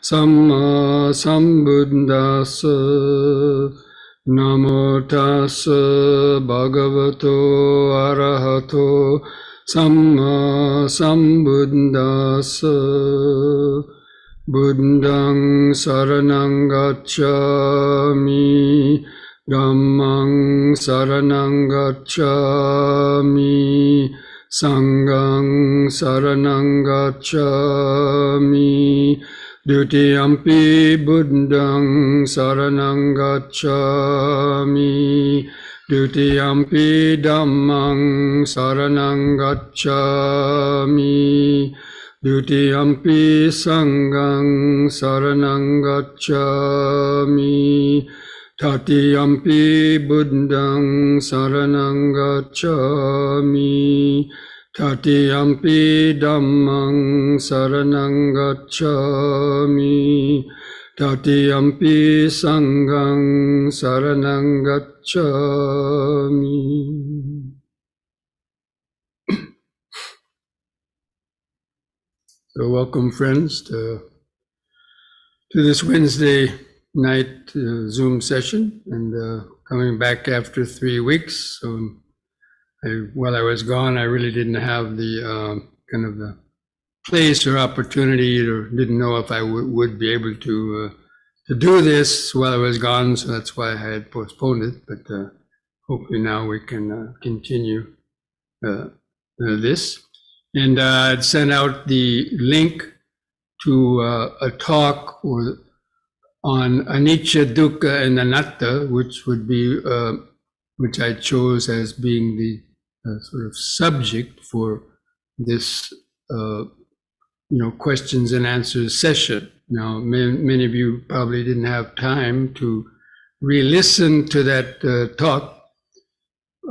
Samma Sambuddhassa. Namo tassa bhagavato arahato samma sambuddhassa. Buddhang saranang gacchami. Dhammang saranang gacchami. Sanghang saranang gacchami. Dutiyampi buddhang saranang gacchami. Dutiyampi dhammang saranang gacchami. Dutiyampi sanghang saranang gacchami. Tatiyampi buddhang saranang gacchami. Tatiyampi dhammang saranang gacchami. Tatiyampi sanghang saranang gacchami. So welcome, friends, to this Wednesday night Zoom session, and coming back after 3 weeks. So while I was gone, I really didn't have the kind of the place or opportunity, or didn't know if I would be able to do this while I was gone. So that's why I had postponed it. But hopefully now we can continue this. And I'd sent out the link to a talk on Anicca, Dukkha, and Anatta, which would be which I chose as being the sort of subject for this, questions and answers session. Now, many of you probably didn't have time to re-listen to that talk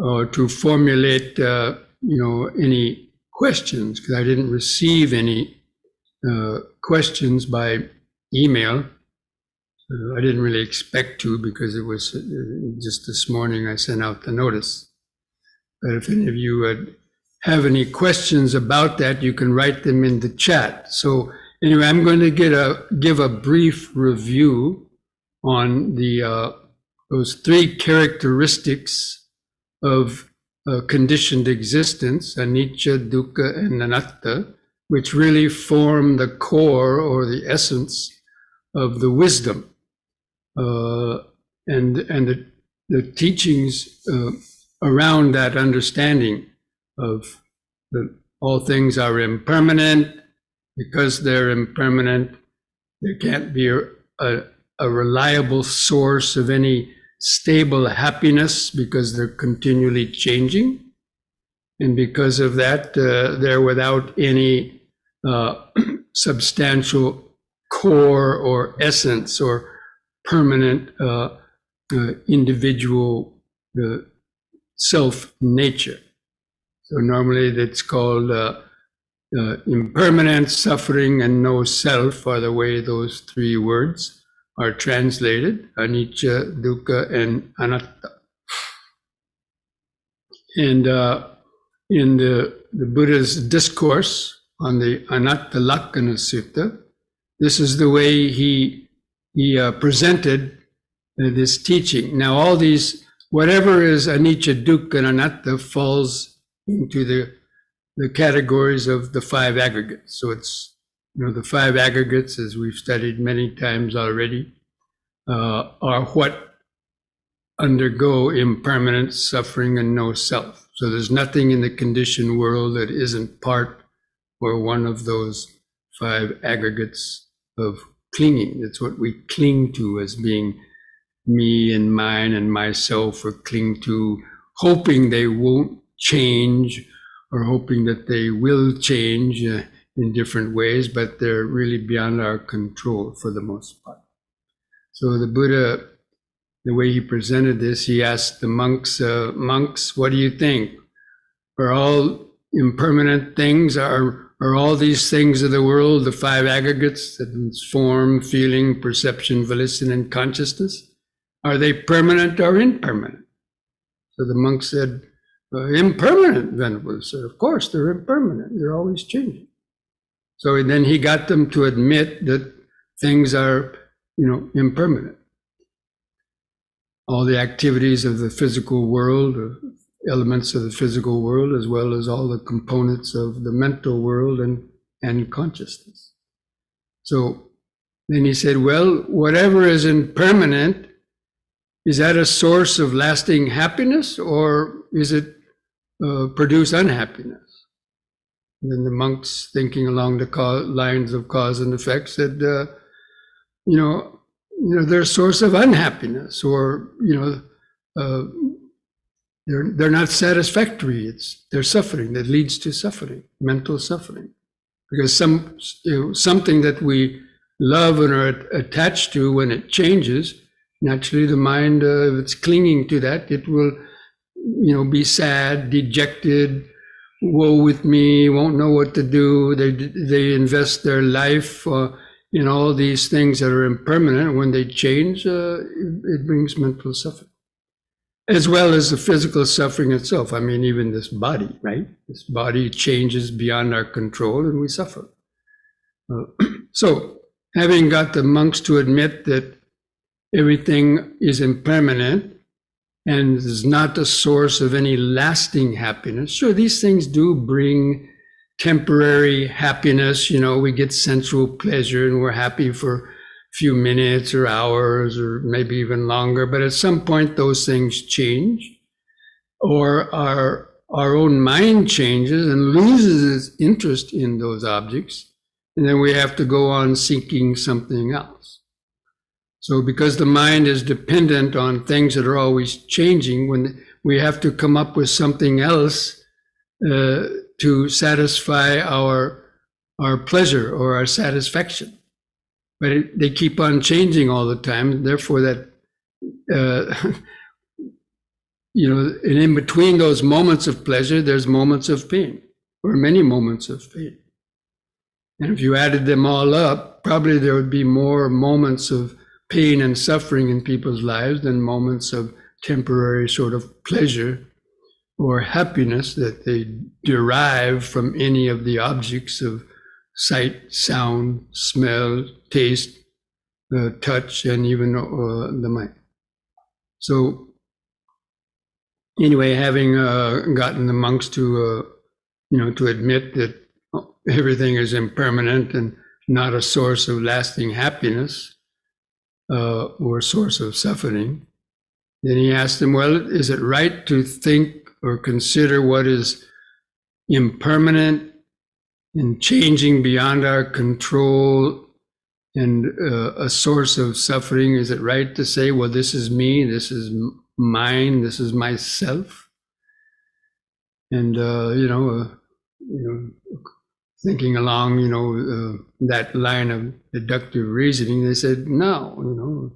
or to formulate, any questions, because I didn't receive any questions by email. I didn't really expect to, because it was just this morning I sent out the notice. But if any of you have any questions about that, you can write them in the chat. So anyway, I'm going to give a brief review on those 3 characteristics of conditioned existence, anicca, dukkha, and anatta, which really form the core or the essence of the wisdom. And the teachings around that understanding of all things are impermanent. Because they're impermanent, there can't be a reliable source of any stable happiness, because they're continually changing. And because of that, they're without any substantial core or essence or permanent individual self-nature. So normally that's called impermanent, suffering, and no self are the way those 3 words are translated: anicca, dukkha, and anatta. And in the Buddha's discourse on the Anatta Lakkhana Sutta, this is the way he presented this teaching. Now, all these, whatever is anicca, dukkha, and anatta, falls into the categories of the 5 aggregates. So it's, the 5 aggregates, as we've studied many times already, are what undergo impermanence, suffering, and no self. So there's nothing in the conditioned world that isn't part or one of those 5 aggregates of clinging. It's what we cling to as being me and mine and myself, or cling to hoping they won't change, or hoping that they will change in different ways, but they're really beyond our control for the most part. So the Buddha, the way he presented this, he asked the monks, what do you think? Are all impermanent things, are all these things of the world, the 5 aggregates, that is form, feeling, perception, volition, and consciousness, are they permanent or impermanent? So the monk said, impermanent, Venerable said. Of course, they're impermanent. They're always changing. So then he got them to admit that things are, impermanent. All the activities of the physical world, or elements of the physical world, as well as all the components of the mental world and consciousness. So then he said, well, whatever is impermanent, is that a source of lasting happiness, or is it produce unhappiness? And then the monks, thinking along the lines of cause and effect, said, they're a source of unhappiness, or they're not satisfactory. They're suffering that leads to suffering, mental suffering, because something that we love and are attached to, when it changes, naturally the mind, if it's clinging to that, it will, be sad, dejected, woe with me, won't know what to do. They invest their life in all these things that are impermanent. When they change, it brings mental suffering, as well as the physical suffering itself. I mean, even this body, right? This body changes beyond our control, and we suffer. So, having got the monks to admit that everything is impermanent and is not the source of any lasting happiness. Sure, these things do bring temporary happiness. We get sensual pleasure and we're happy for a few minutes or hours or maybe even longer. But at some point, those things change, or our own mind changes and loses its interest in those objects. And then we have to go on seeking something else. So because the mind is dependent on things that are always changing, when we have to come up with something else to satisfy our pleasure or our satisfaction. But they keep on changing all the time. Therefore, that and in between those moments of pleasure, there's moments of pain, or many moments of pain. And if you added them all up, probably there would be more moments of pain and suffering in people's lives than moments of temporary sort of pleasure or happiness that they derive from any of the objects of sight, sound, smell, taste, touch, and even the mind. So anyway, having gotten the monks to admit that everything is impermanent and not a source of lasting happiness, or a source of suffering, then he asked them, well, is it right to think or consider what is impermanent and changing beyond our control and a source of suffering? Is it right to say, well, this is me, this is mine, this is myself? And, thinking along, that line of deductive reasoning, they said no,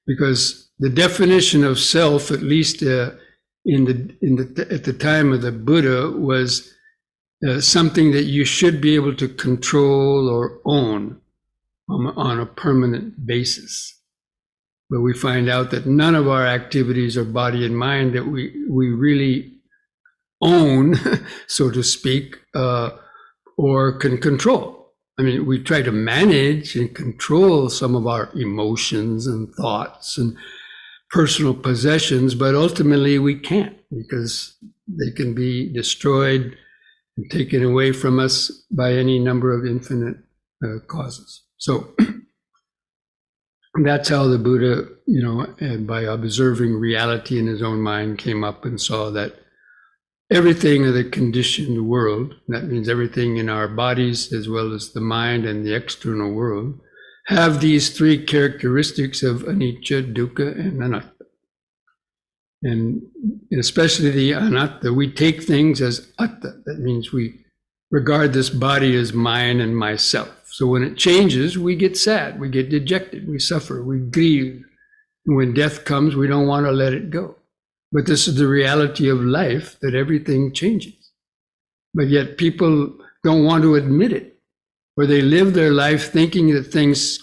because the definition of self, at least at the time of the Buddha, was something that you should be able to control or own on a permanent basis. But we find out that none of our activities are body and mind that we really own, so to speak, or can control. I mean, we try to manage and control some of our emotions and thoughts and personal possessions, but ultimately we can't, because they can be destroyed and taken away from us by any number of infinite causes. So that's how the Buddha, by observing reality in his own mind, came up and saw that everything of the conditioned world, that means everything in our bodies as well as the mind and the external world, have these three characteristics of anicca, dukkha, and anatta. And especially the anatta, we take things as atta. That means we regard this body as mine and myself. So when it changes, we get sad, we get dejected, we suffer, we grieve. And when death comes, we don't want to let it go. But this is the reality of life, that everything changes. But yet people don't want to admit it, or they live their life thinking that things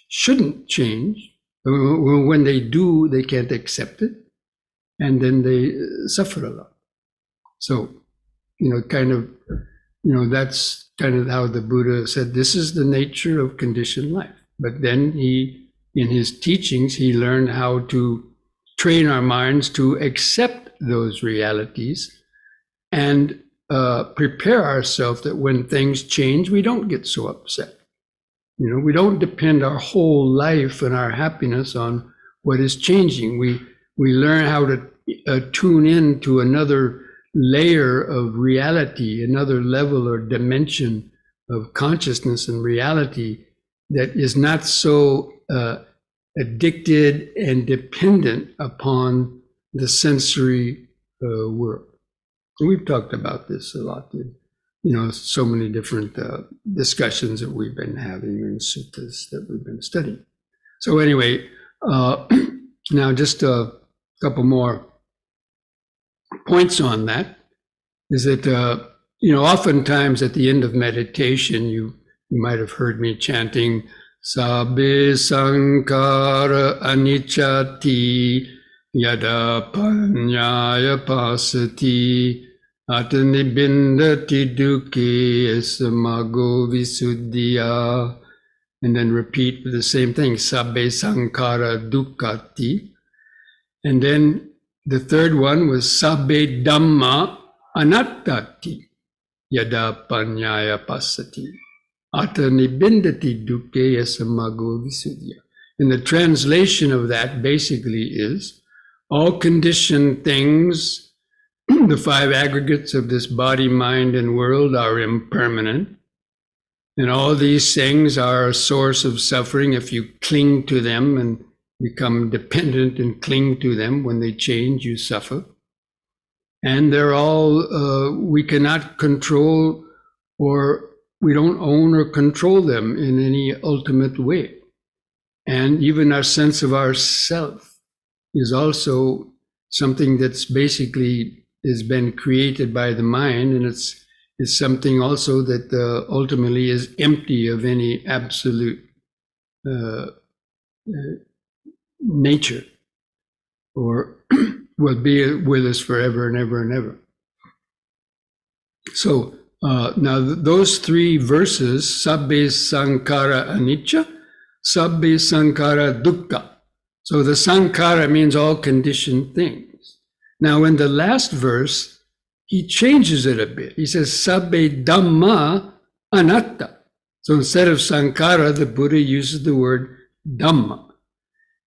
shouldn't change. When they do, they can't accept it, and then they suffer a lot. So, that's kind of how the Buddha said, this is the nature of conditioned life. But then in his teachings, he learned how to train our minds to accept those realities and prepare ourselves that when things change, we don't get so upset. We don't depend our whole life and our happiness on what is changing. We learn how to tune in to another layer of reality, another level or dimension of consciousness and reality that is not so addicted and dependent upon the sensory world. And we've talked about this a lot in, so many different discussions that we've been having in suttas that we've been studying. So anyway, now just a couple more points on that is that, oftentimes at the end of meditation, you might have heard me chanting, Sabbe Sankara Aniccati Yada Panyaya Pasati Atanibindati Dukkha Samago Visuddhya. And then repeat the same thing, Sabbe Sankara Dukkati. And then the third one was Sabbe Dhamma Anattati Yada Panyaya Pasati Atanibindati Dukkha Samago Visuddhya. And the translation of that basically is, all conditioned things, the five aggregates of this body, mind, and world are impermanent. And all these things are a source of suffering if you cling to them and become dependent and cling to them. When they change, you suffer. And they're all, we cannot control, or we don't own or control them in any ultimate way. And even our sense of ourself is also something that's basically has been created by the mind, and it's something also that ultimately is empty of any absolute nature, or will be with us forever and ever and ever. So now those three verses, Sabbe Sankara Anicca, Sabbe Sankara Dukkha. So the Sankara means all conditioned things. Now in the last verse, he changes it a bit. He says, Sabbe Dhamma Anatta. So instead of Sankara, the Buddha uses the word Dhamma.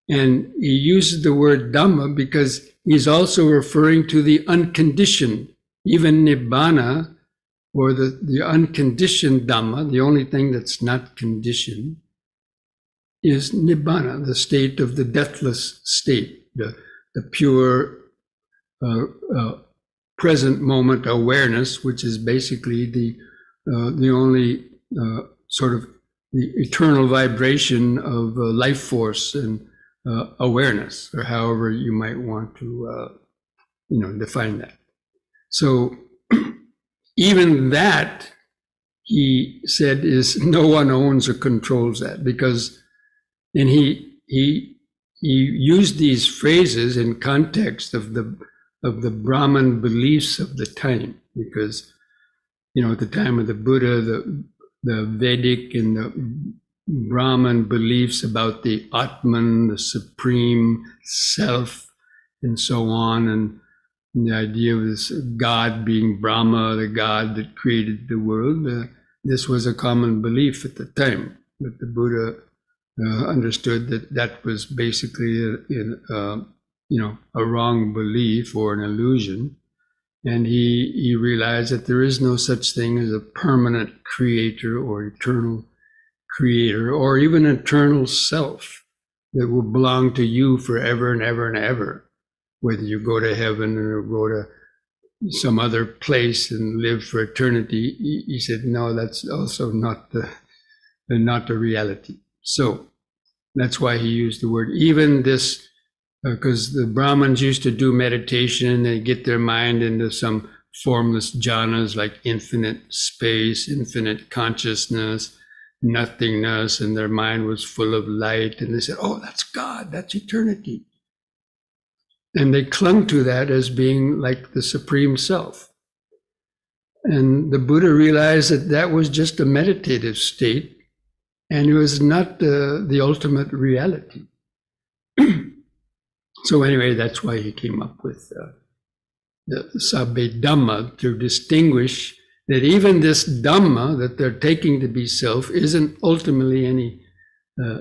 And he uses the word Dhamma because he's also referring to the unconditioned, even Nibbana, or the unconditioned Dhamma, the only thing that's not conditioned, is Nibbana, the state of the deathless state, the pure present moment awareness, which is basically the only sort of the eternal vibration of life force and awareness, or however you might want to define that. So even that, he said, is no one owns or controls that, because, and he used these phrases in context of the Brahman beliefs of the time, because at the time of the Buddha, the Vedic and the Brahman beliefs about the Atman, the supreme self, and so on, and the idea of this God being Brahma, the God that created the world, this was a common belief at the time. But the Buddha understood that was basically a wrong belief or an illusion. And he realized that there is no such thing as a permanent creator or eternal creator, or even eternal self that will belong to you forever and ever and ever, whether you go to heaven or go to some other place and live for eternity. He said, no, that's also not the reality. So that's why he used the word, even this, because the Brahmins used to do meditation and they get their mind into some formless jhanas like infinite space, infinite consciousness, nothingness, and their mind was full of light. And they said, oh, that's God, that's eternity. And they clung to that as being like the supreme self. And the Buddha realized that that was just a meditative state, and it was not the ultimate reality. So anyway, that's why he came up with the Sabbe Dhamma, to distinguish that even this Dhamma that they're taking to be self isn't ultimately any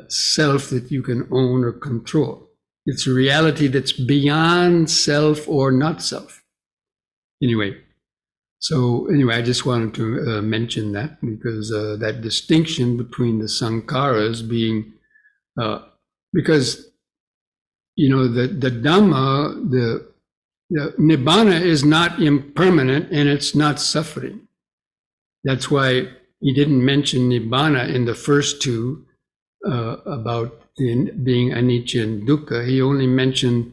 self that you can own or control. It's a reality that's beyond self or not self. Anyway, I just wanted to mention that, because that distinction between the sankharas being, because, the Dhamma, the Nibbana is not impermanent and it's not suffering. That's why he didn't mention Nibbana in the first two about being Anicca and Dukkha. He only mentioned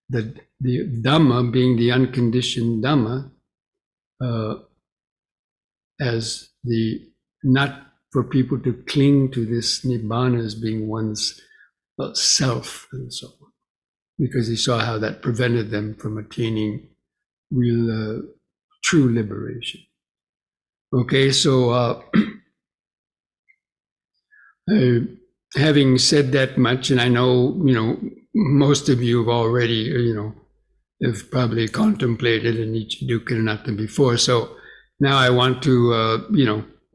the Dhamma being the unconditioned Dhamma as the, not for people to cling to this Nibbana as being one's self and so on, because he saw how that prevented them from attaining real, true liberation. Okay, so having said that much, and I know, most of you have already, have probably contemplated Anicca, Dukkha, and Anatta before. So now I want to,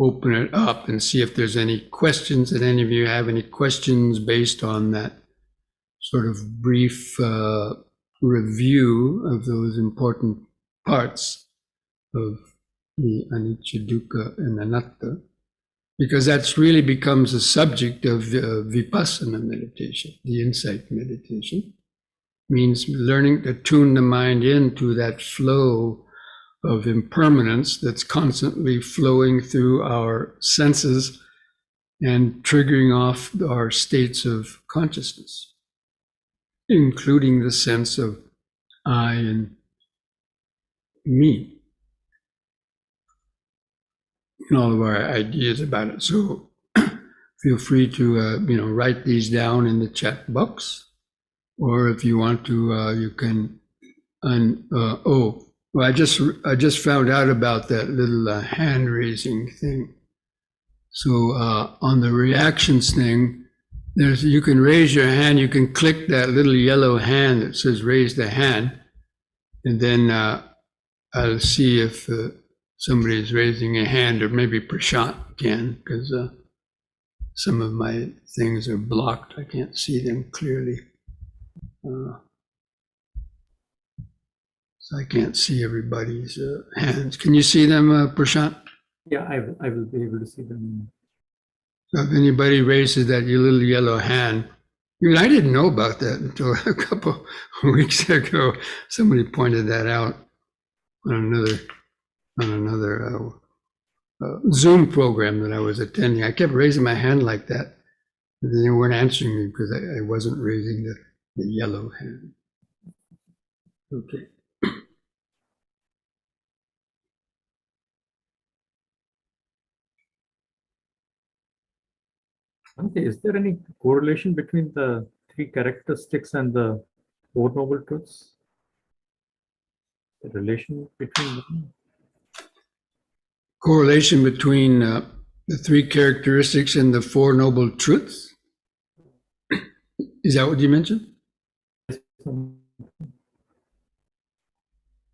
open it up and see if there's any questions, that any of you have any questions based on that sort of brief review of those important parts of the Anicca, Dukkha, and Anatta, because that's really becomes a subject of vipassana meditation, the insight meditation. Means learning to tune the mind into that flow of impermanence that's constantly flowing through our senses and triggering off our states of consciousness, including the sense of I and me, and all of our ideas about it. So feel free to write these down in the chat box, or if you want to, you can. I just found out about that little hand raising thing. So on the reactions thing, you can raise your hand. You can click that little yellow hand that says "raise the hand," and then I'll see if somebody is raising a hand, or maybe Prashant can, because some of my things are blocked. I can't see them clearly. So I can't see everybody's hands. Can you see them, Prashant? Yeah, I will be able to see them. So if anybody raises that little yellow hand, I didn't know about that until a couple of weeks ago. Somebody pointed that out on another Zoom program that I was attending. I kept raising my hand like that, and they weren't answering me because I wasn't raising the yellow hand. Okay. Bhante, is there any correlation between the three characteristics and the Four Noble Truths? The relation between them? Correlation between the three characteristics and the Four Noble Truths? Is that what you mentioned?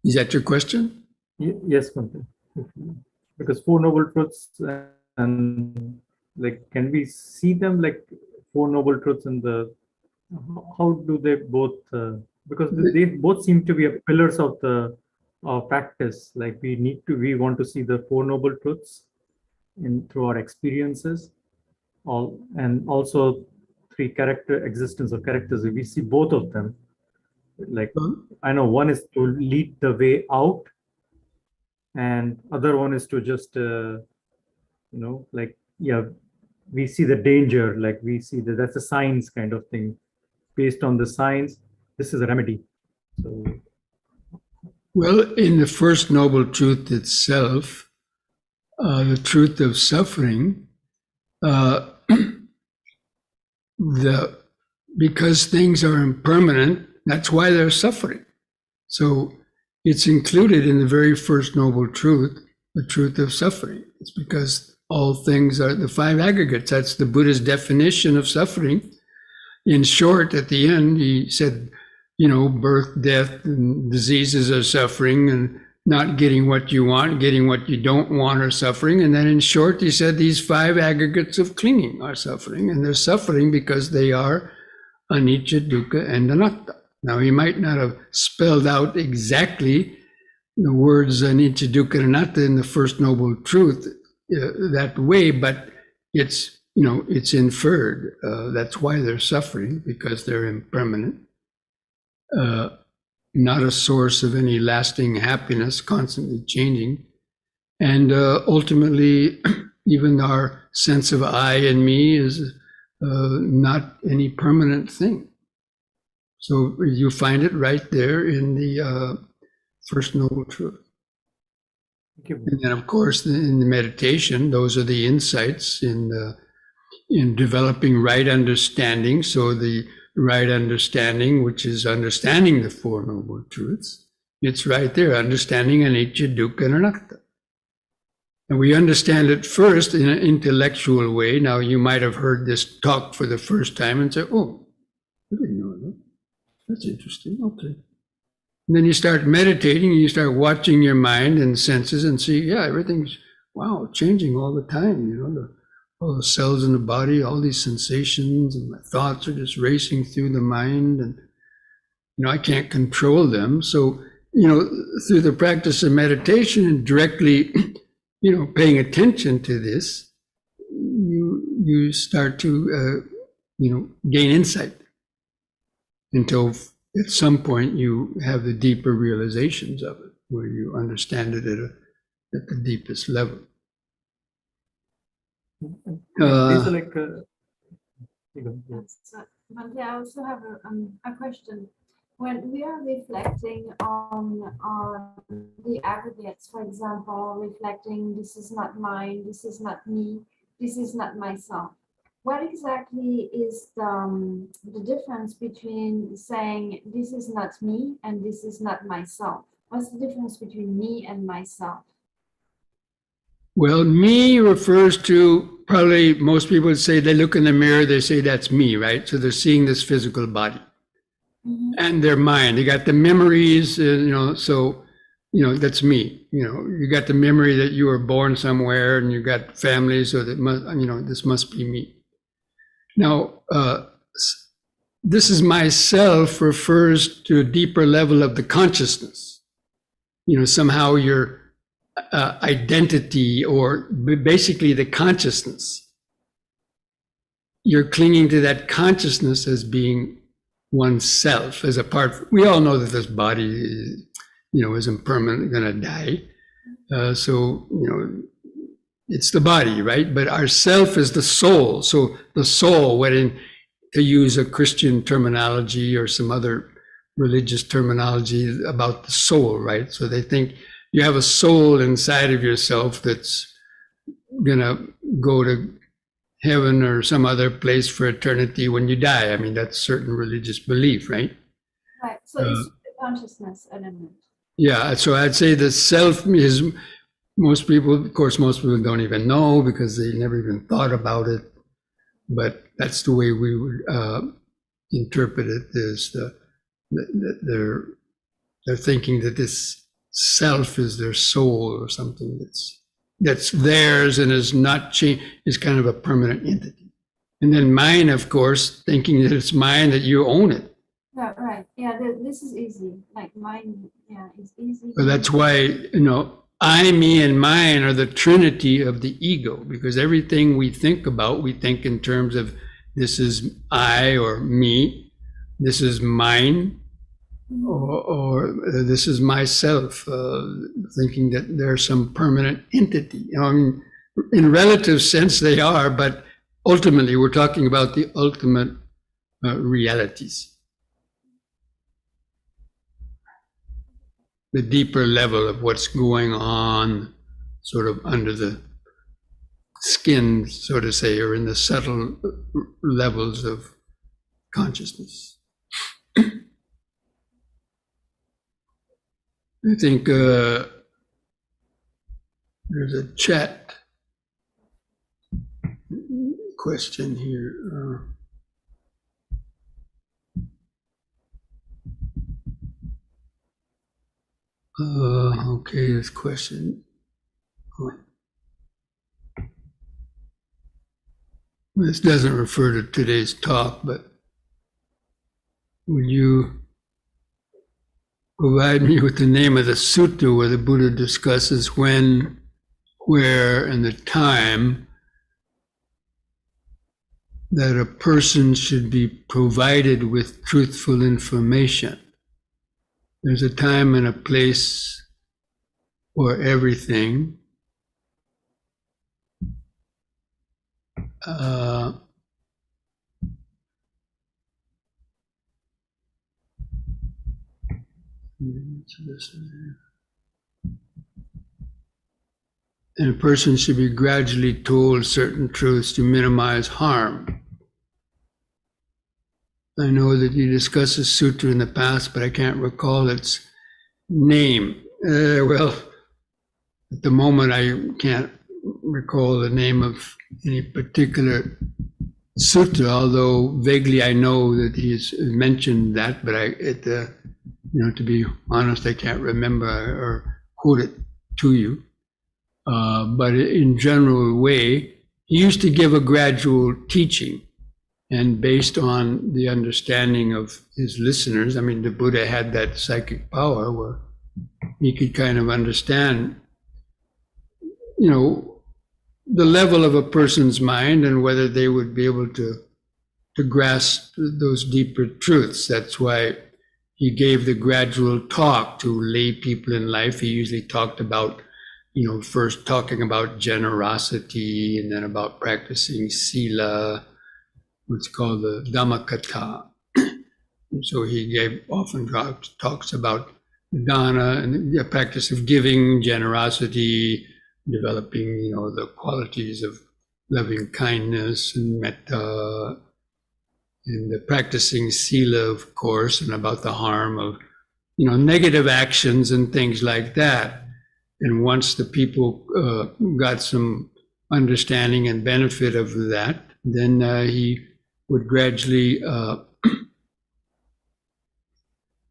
Is that your question? Yes, Bhante. Because Four Noble Truths and can we see them like Four Noble Truths in the, how do they both, because they both seem to be pillars of the practice. Like we want to see the Four Noble Truths through our experiences, and also three character existence or characters. We see both of them. Like I know one is to lead the way out, and other one is to just we see the danger, like we see that's a science kind of thing. Based on the science, this is a remedy. So, well, in the first noble truth itself, the truth of suffering, because things are impermanent, that's why they're suffering. So it's included in the very first noble truth, the truth of suffering. It's because all things are the five aggregates. That's the Buddha's definition of suffering. In short, at the end, he said, birth, death, and diseases are suffering, and not getting what you want, getting what you don't want are suffering. And then in short, he said these five aggregates of clinging are suffering, and they're suffering because they are Anicca, Dukkha, and Anatta. Now, he might not have spelled out exactly the words Anicca, Dukkha, and Anatta in the First Noble Truth that way, but it's inferred. That's why they're suffering, because they're impermanent, not a source of any lasting happiness, constantly changing. And ultimately, even our sense of I and me is not any permanent thing. So you find it right there in the First Noble Truth. And then, of course, in the meditation, those are the insights in developing right understanding. So the right understanding, which is understanding the Four Noble Truths, it's right there, understanding Anicca, Dukkha, and Anatta. And we understand it first in an intellectual way. Now, you might have heard this talk for the first time and say, oh, I didn't know that. That's interesting. Okay. And then you start meditating and you start watching your mind and senses and see, yeah, everything's, changing all the time. All the cells in the body, all these sensations, and my thoughts are just racing through the mind, and I can't control them. So, through the practice of meditation and directly, paying attention to this, you start to, gain insight until at some point you have the deeper realizations of it, where you understand it at the deepest level. These are like. Bhante, I also have a question. When we are reflecting on the aggregates, for example, reflecting this is not mine, this is not me, this is not myself. What exactly is the difference between saying this is not me and this is not myself? What's the difference between me and myself? Well, me refers to, probably most people would say they look in the mirror, they say that's me, right? So they're seeing this physical body. Mm-hmm. And their mind, they got the memories, so, that's me. You got the memory that you were born somewhere and you got family, so that must, this must be me. Now, this is myself refers to a deeper level of the consciousness. Somehow your identity, or basically the consciousness. You're clinging to that consciousness as being oneself, as a part. We all know that this body, is impermanent, going to die. So, it's the body, right? But our self is the soul. So the soul, to use a Christian terminology or some other religious terminology about the soul, right? So they think you have a soul inside of yourself that's going to go to heaven or some other place for eternity when you die. I mean, that's certain religious belief, right? Right. So it's the consciousness element. Yeah. So I'd say the self is, most people don't even know because they never even thought about it. But that's the way we would interpret it, is that they're thinking that this self is their soul or something that's theirs and is not changed, is kind of a permanent entity. And then mine, of course, thinking that it's mine, that you own it. Yeah, right. Yeah, this is easy. Like mine, it's easy. So that's why, I, me, and mine are the trinity of the ego, because everything we think about, we think in terms of this is I or me, this is mine, or this is myself, thinking that there's some permanent entity. In relative sense they are, but ultimately we're talking about the ultimate realities. The deeper level of what's going on sort of under the skin, so to say, or in the subtle levels of consciousness. I think there's a chat question here. Okay, this question. This doesn't refer to today's talk, but would you provide me with the name of the sutta where the Buddha discusses when, where, and the time that a person should be provided with truthful information? There's a time and a place for everything. And a person should be gradually told certain truths to minimize harm. I know that you discussed this sutra in the past, but I can't recall its name. Well, at the moment I can't recall the name of any particular sutta, although vaguely I know that he's mentioned that, but to be honest, I can't remember or quote it to you. But in general way, he used to give a gradual teaching, and based on the understanding of his listeners, I mean, the Buddha had that psychic power where he could kind of understand, the level of a person's mind and whether they would be able to grasp those deeper truths. That's why he gave the gradual talk to lay people in life. He usually talked about, first talking about generosity and then about practicing sila, what's called the Dhammakatha. And so he often talks about dana and the practice of giving, generosity, developing, the qualities of loving kindness and metta, and the practicing sila, of course, and about the harm of, negative actions and things like that. And once the people got some understanding and benefit of that, then he would gradually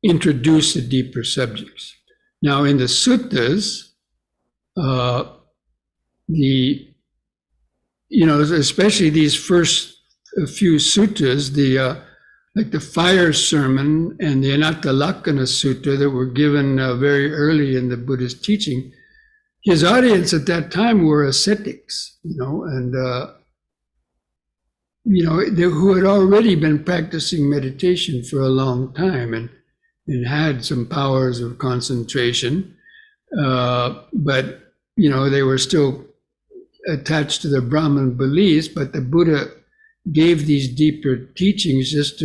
introduce the deeper subjects. Now, in the suttas, especially these first few suttas, like the fire sermon and the Anatta Sutta that were given very early in the Buddhist teaching, his audience at that time were ascetics, and who had already been practicing meditation for a long time and had some powers of concentration, but they were still attached to the Brahman beliefs. But the Buddha gave these deeper teachings just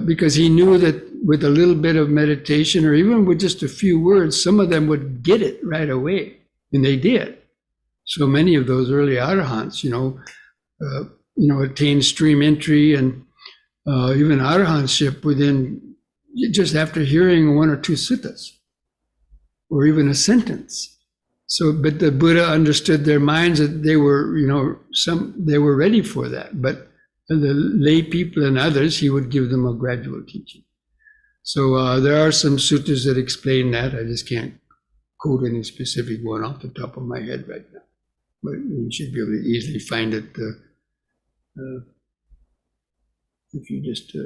because he knew that with a little bit of meditation, or even with just a few words, some of them would get it right away, and they did. So many of those early arahants, attained stream entry and even arahantship within just after hearing one or two suttas, or even a sentence. So, but the Buddha understood their minds that they were, they were ready for that. But the lay people and others, he would give them a gradual teaching. So there are some suttas that explain that. I just can't quote any specific one off the top of my head right now. But you should be able to easily find it if you just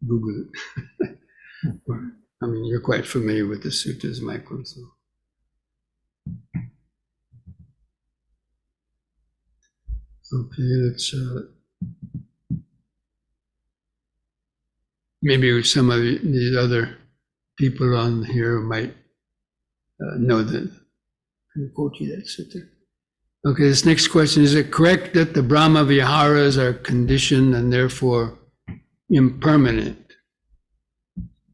Google it. You're quite familiar with the suttas, Michael. So. Okay, let's maybe some of these other people on here might know that. I'll quote you that sutta. Okay, this next question: is it correct that the Brahma Viharas are conditioned and therefore impermanent?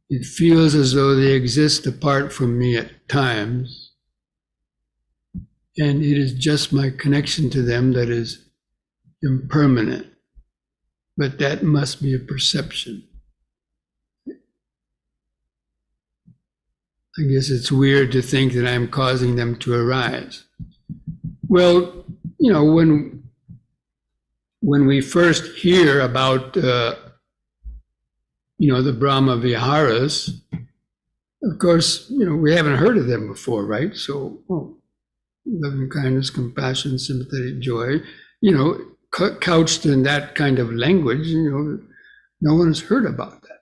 It feels as though they exist apart from me at times, and it is just my connection to them that is impermanent. But that must be a perception. I guess it's weird to think that I'm causing them to arise. Well, when we first hear about, the Brahma Viharas, of course, we haven't heard of them before, right? So, loving kindness, compassion, sympathetic joy, couched in that kind of language, no one's heard about that.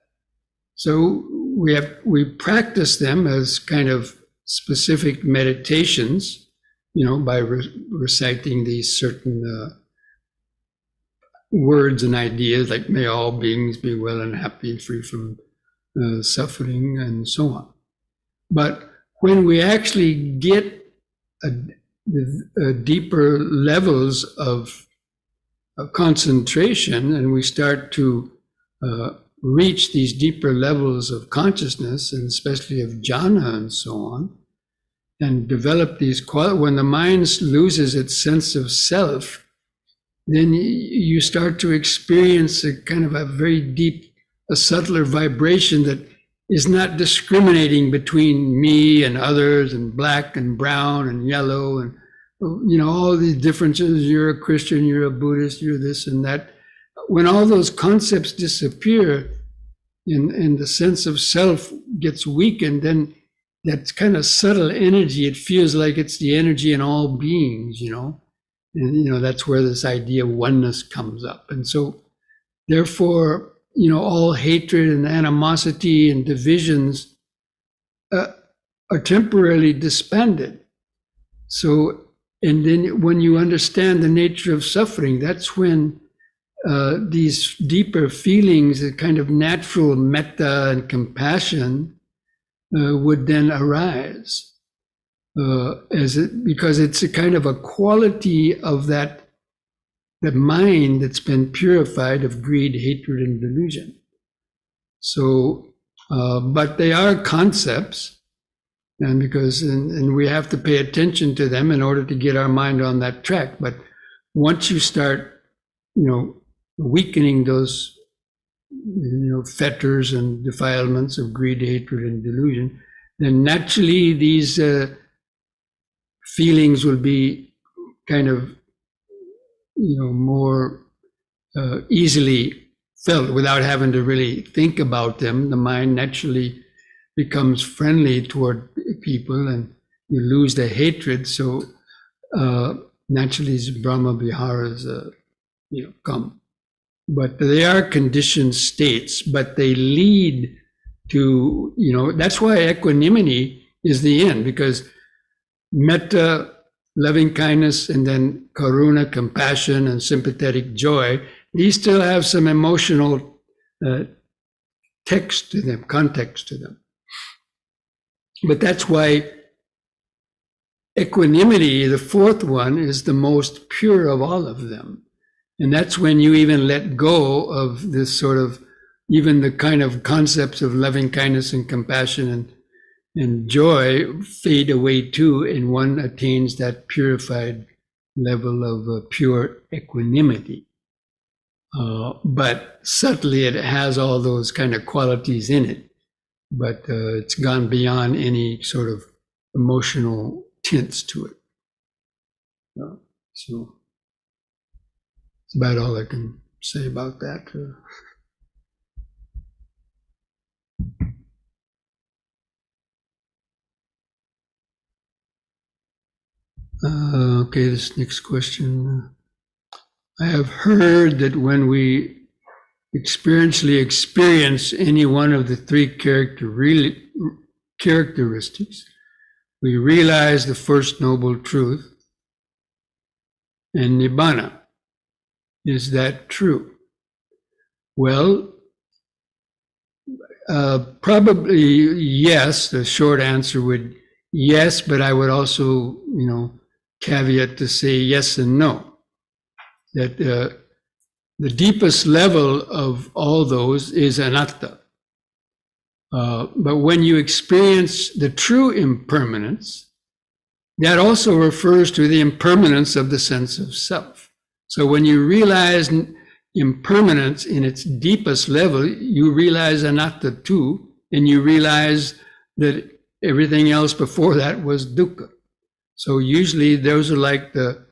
So we practice them as kind of specific meditations, by reciting these certain words and ideas like may all beings be well and happy, free from suffering, and so on. But when we actually get deeper levels of concentration, and we start to reach these deeper levels of consciousness, and especially of jhana and so on, and develop these qualities, when the mind loses its sense of self, then you start to experience a kind of a very deep, a subtler vibration that is not discriminating between me and others, and black and brown and yellow, and all these differences. You're a Christian, you're a Buddhist, you're this and that. When all those concepts disappear and the sense of self gets weakened, then that kind of subtle energy, it feels like it's the energy in all beings, and that's where this idea of oneness comes up. And so therefore, all hatred and animosity and divisions are temporarily disbanded. So, and then when you understand the nature of suffering, that's when these deeper feelings, a kind of natural metta and compassion, would then arise, because it's a kind of a quality of the mind that's been purified of greed, hatred, and delusion. So, but they are concepts, and and we have to pay attention to them in order to get our mind on that track. But once you start, weakening those, fetters and defilements of greed, hatred, and delusion, then naturally these feelings will be kind of, more easily felt without having to really think about them. The mind naturally becomes friendly toward people, and you lose the hatred. So naturally, these Brahma Viharas, come. But they are conditioned states, but they lead to, that's why equanimity is the end, because metta, loving kindness, and then karuna, compassion, and sympathetic joy, these still have some emotional text to them, context to them. But that's why equanimity, the fourth one, is the most pure of all of them. And that's when you even let go of this sort of, even the kind of concepts of loving kindness and compassion and joy fade away too, and one attains that purified level of pure equanimity. But subtly it has all those kind of qualities in it, but it's gone beyond any sort of emotional tints to it. So that's about all I can say about that. Okay, this next question. I have heard that when we experientially experience any one of the three characteristics, we realize the First Noble Truth and Nibbana. Is that true? Well, probably yes. The short answer would yes, but I would also, caveat to say yes and no. That the deepest level of all those is anatta. But when you experience the true impermanence, that also refers to the impermanence of the sense of self. So when you realize impermanence in its deepest level, you realize anatta too, and you realize that everything else before that was dukkha. So usually those are like the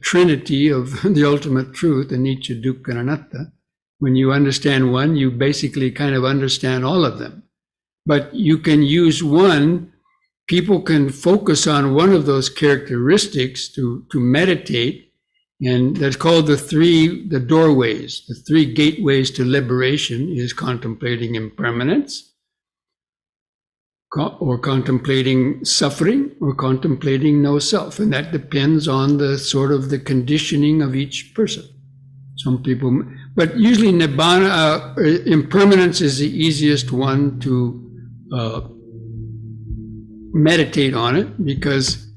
trinity of the ultimate truth, Anicca, Dukkha, and Anatta. When you understand one, you basically kind of understand all of them. But you can use one, people can focus on one of those characteristics to meditate, and that's called the doorways, the three gateways to liberation is contemplating impermanence, or contemplating suffering, or contemplating no self. And that depends on the sort of the conditioning of each person. Some people, but usually nibbana, impermanence is the easiest one to meditate on it, because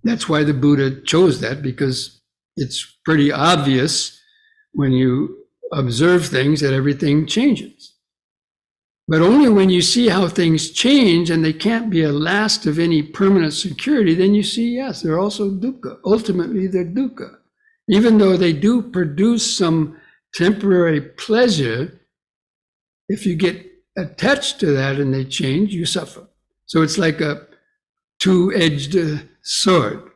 that's why the Buddha chose that, because it's pretty obvious when you observe things that everything changes. But only when you see how things change and they can't be a last of any permanent security, then you see, yes, they're also dukkha. Ultimately, they're dukkha. Even though they do produce some temporary pleasure, if you get attached to that and they change, you suffer. So it's like a two-edged sword.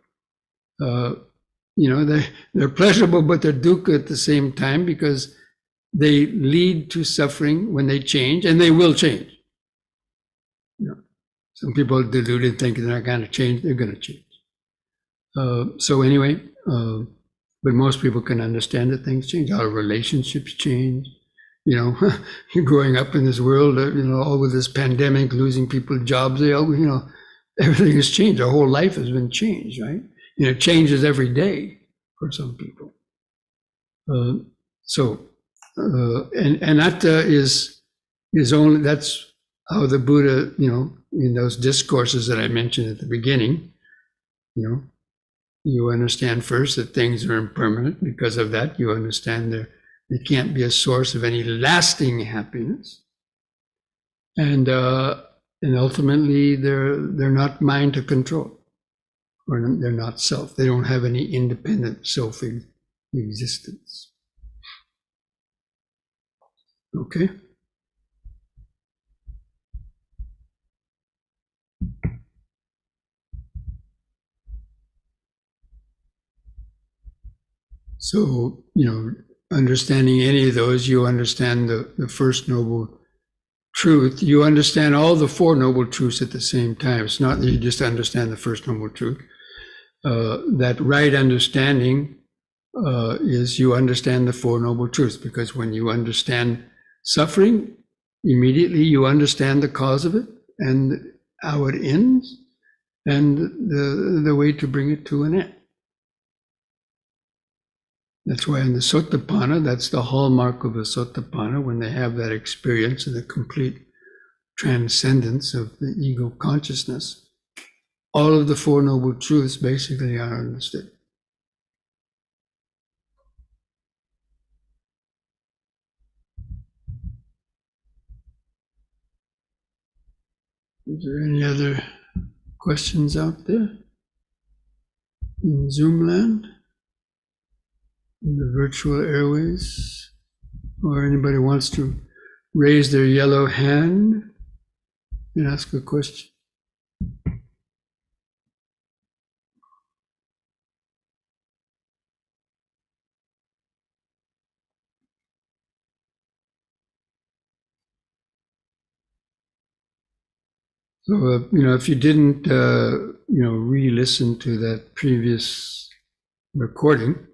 They're pleasurable, but they're dukkha at the same time, because they lead to suffering when they change, and they will change. Some people are deluded, thinking they're not going to change. They're going to change. So anyway, but most people can understand that things change. Our relationships change. You're growing up in this world, all with this pandemic, losing people's jobs, everything has changed. Our whole life has been changed, right? It changes every day for some people. And Anatta is only, that's how the Buddha, in those discourses that I mentioned at the beginning, you understand first that things are impermanent. Because of that, you understand they can't be a source of any lasting happiness. And ultimately, they're not mind to control, or they're not self. They don't have any independent self existence. Okay. So, understanding any of those, you understand the First Noble Truth. You understand all the Four Noble Truths at the same time. It's not that you just understand the First Noble Truth. That right understanding is you understand the Four Noble Truths, because when you understand suffering, immediately you understand the cause of it and how it ends, and the way to bring it to an end. That's why in the Sotapanna, that's the hallmark of a Sotapanna, when they have that experience of the complete transcendence of the ego consciousness. All of the Four Noble Truths basically are understood. Is there any other questions out there in Zoom land? In the virtual airways, or anybody wants to raise their yellow hand and ask a question? So, if you didn't, re-listen to that previous recording,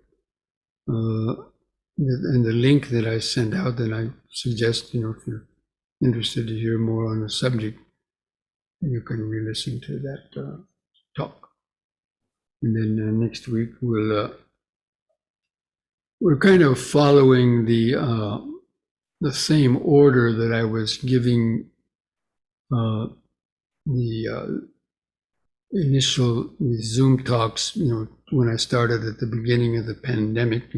and the link that I sent out, then I suggest, if you're interested to hear more on the subject, you can re-listen to that talk. And then next week we're kind of following the same order that I was giving the initial Zoom talks, when I started at the beginning of the pandemic, I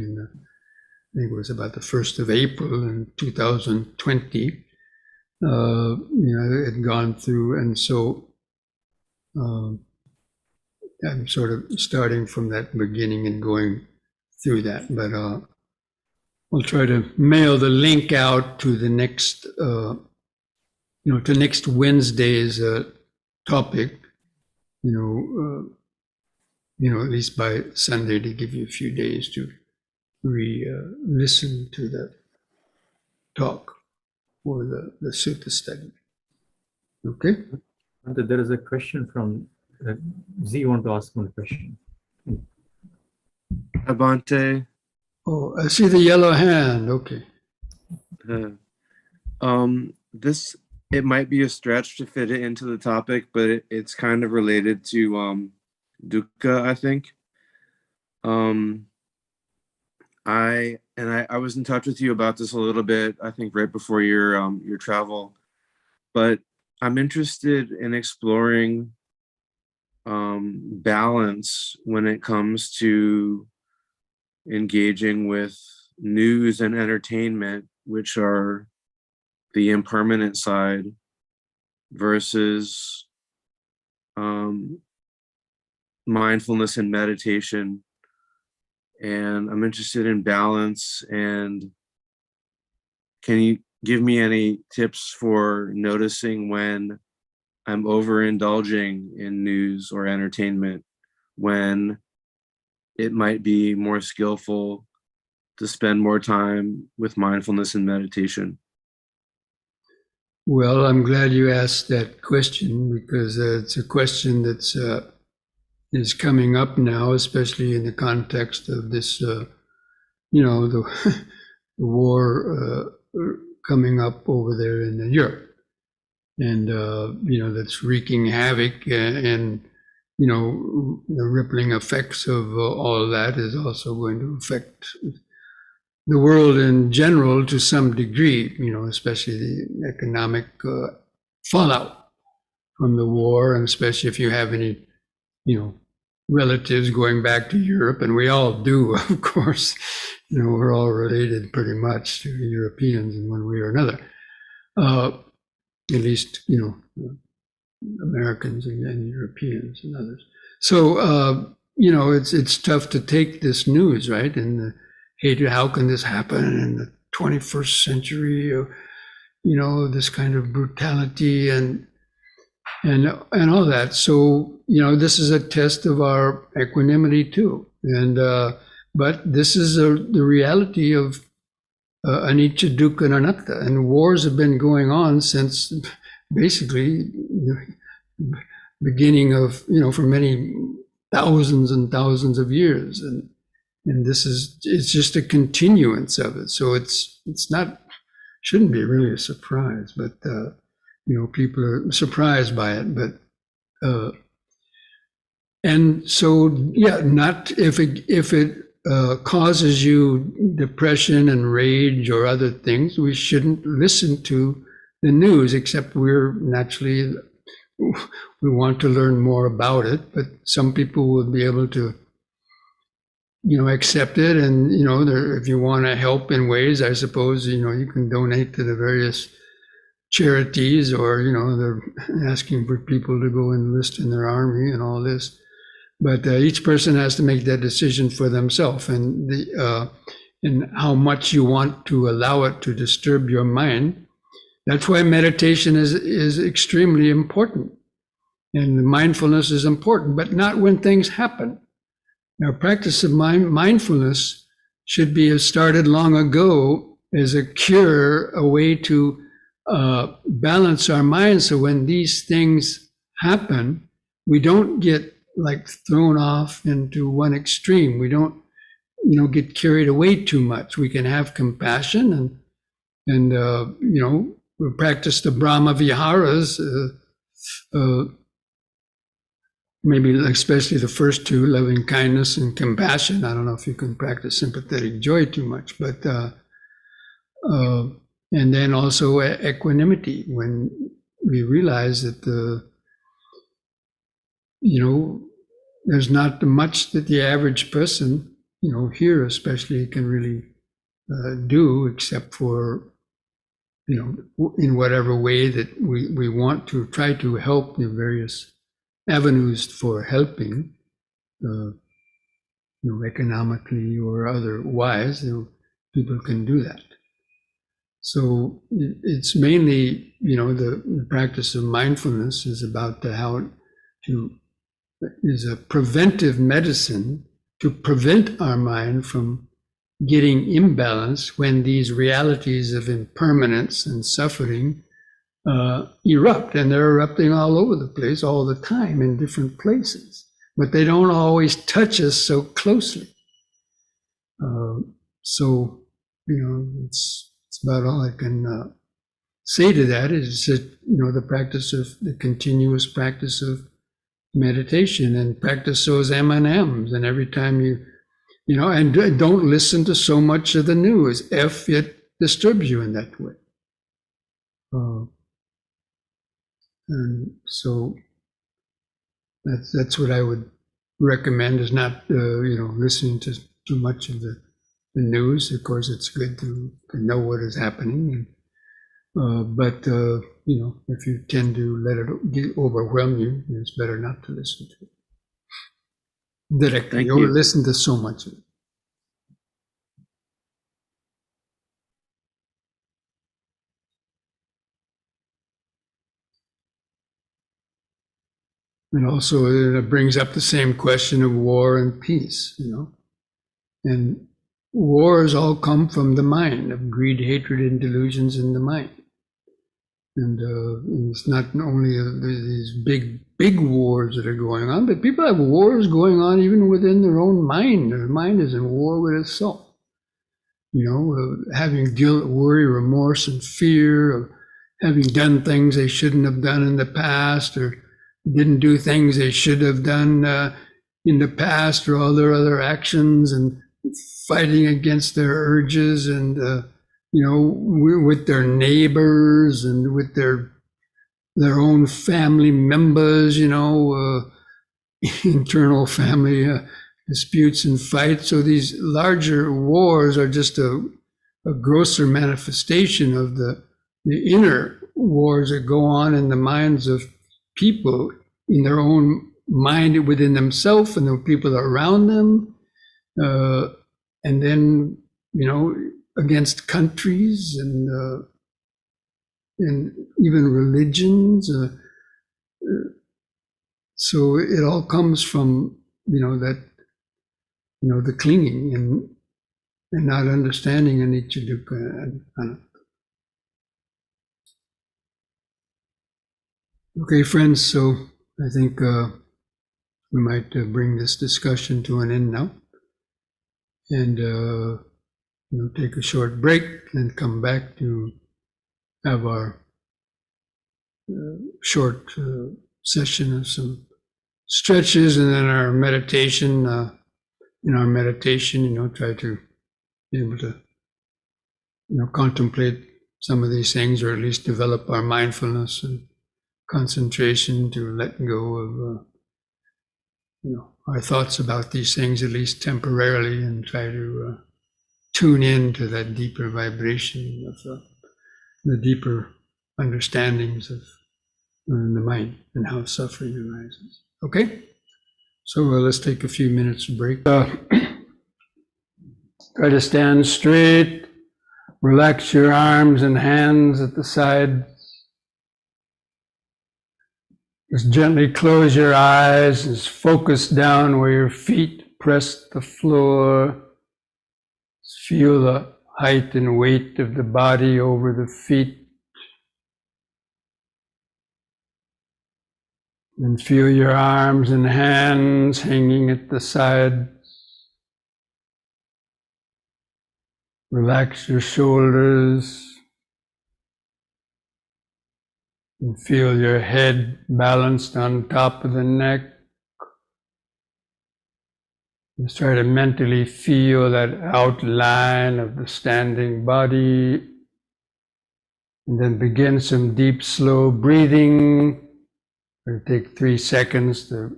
think it was about the 1st of April in 2020, it had gone through, and so I'm sort of starting from that beginning and going through that, but I'll try to mail the link out to the next, to next Wednesday's topic, at least by Sunday, to give you a few days to listen to the talk or the sutta study. Okay? There is a question from Z. You want to ask one question? Hi, Bhante. Oh, I see the yellow hand. Okay. This, it might be a stretch to fit it into the topic, but it's kind of related to dukkha, I think. I was in touch with you about this a little bit, I think right before your travel, but I'm interested in exploring balance when it comes to engaging with news and entertainment, which are the impermanent side, versus mindfulness and meditation. And I'm interested in balance. And can you give me any tips for noticing when I'm overindulging in news or entertainment, when it might be more skillful to spend more time with mindfulness and meditation? Well, I'm glad you asked that question, because it's a question that's is coming up now, especially in the context of this, the war coming up over there in Europe, and that's wreaking havoc, and the rippling effects of all of that is also going to affect the world in general to some degree, especially the economic fallout from the war, and especially if you have any, relatives going back to Europe, and we all do, of course. We're all related pretty much to the Europeans in one way or another. At least, Americans and Europeans and others. So, it's tough to take this news, right? And hatred, how can this happen in the 21st century? This kind of brutality and all that. So, this is a test of our equanimity too. And but this is the reality of Anicca, Dukkha, and Anatta. And wars have been going on since basically the beginning of, for many thousands and thousands of years. And it's just a continuance of it. So it's not, shouldn't be really a surprise, but people are surprised by it. But and so, not if it causes you depression and rage or other things, we shouldn't listen to the news, except we want to learn more about it. But some people will be able to accept it, and if you want to help in ways, I suppose you can donate to the various charities, or they're asking for people to go enlist in their army and all this. But each person has to make that decision for themselves, and how much you want to allow it to disturb your mind. That's why meditation is extremely important, and mindfulness is important, but not when things happen. Now, practice of mindfulness should be started long ago as a cure, a way to balance our mind, so when these things happen, we don't get thrown off into one extreme. We don't, get carried away too much. We can have compassion, and we practice the Brahma Viharas, maybe especially the first two, loving kindness and compassion. I don't know if you can practice sympathetic joy too much, but and then also equanimity, when we realize that there's not much that the average person, here especially, can really do, except for, in whatever way that we want to try to help the various avenues for helping, economically or otherwise, people can do that. So it's mainly, the practice of mindfulness is about how to is a preventive medicine to prevent our mind from getting imbalanced when these realities of impermanence and suffering erupt, and they're erupting all over the place all the time in different places, but they don't always touch us so closely. So, it's about all I can say to that. Is that, the practice of the continuous practice of meditation, and practice those M&Ms, and every time and don't listen to so much of the news if it disturbs you in that way. And so that's what I would recommend, is not listening to too much of the news. Of course, it's good to know what is happening, but if you tend to let it overwhelm you, it's better not to listen to it directly or listen to so much of it. And also it brings up the same question of war and peace, and wars all come from the mind, of greed, hatred, and delusions in the mind. And it's not only these big wars that are going on, but people have wars going on even within their own mind. Their mind is in war with itself. Having guilt, worry, remorse, and fear of having done things they shouldn't have done in the past, or didn't do things they should have done in the past, or all their other actions, and fighting against their urges, and with their neighbors and with their own family members, internal family disputes and fights. So these larger wars are just a grosser manifestation of the inner wars that go on in the minds of people, in their own mind, within themselves and the people around them, and then against countries and even religions. So it all comes from that the clinging and not understanding Anicca, Dukkha, and Anatta. Okay, friends, so I think we might bring this discussion to an end now, and take a short break and come back to have our short session of some stretches, and then our meditation. In our meditation, try to be able to contemplate some of these things, or at least develop our mindfulness and concentration to let go of our thoughts about these things, at least temporarily, and try to tune in to that deeper vibration of the deeper understandings of the mind and how suffering arises. Okay, so let's take a few minutes break. Try to stand straight. Relax your arms and hands at the sides. Just gently close your eyes. Just focus down where your feet press the floor. Just feel the height and weight of the body over the feet. And feel your arms and hands hanging at the sides. Relax your shoulders. And feel your head balanced on top of the neck. Just try to mentally feel that outline of the standing body. And then begin some deep, slow breathing. It'll take 3 seconds to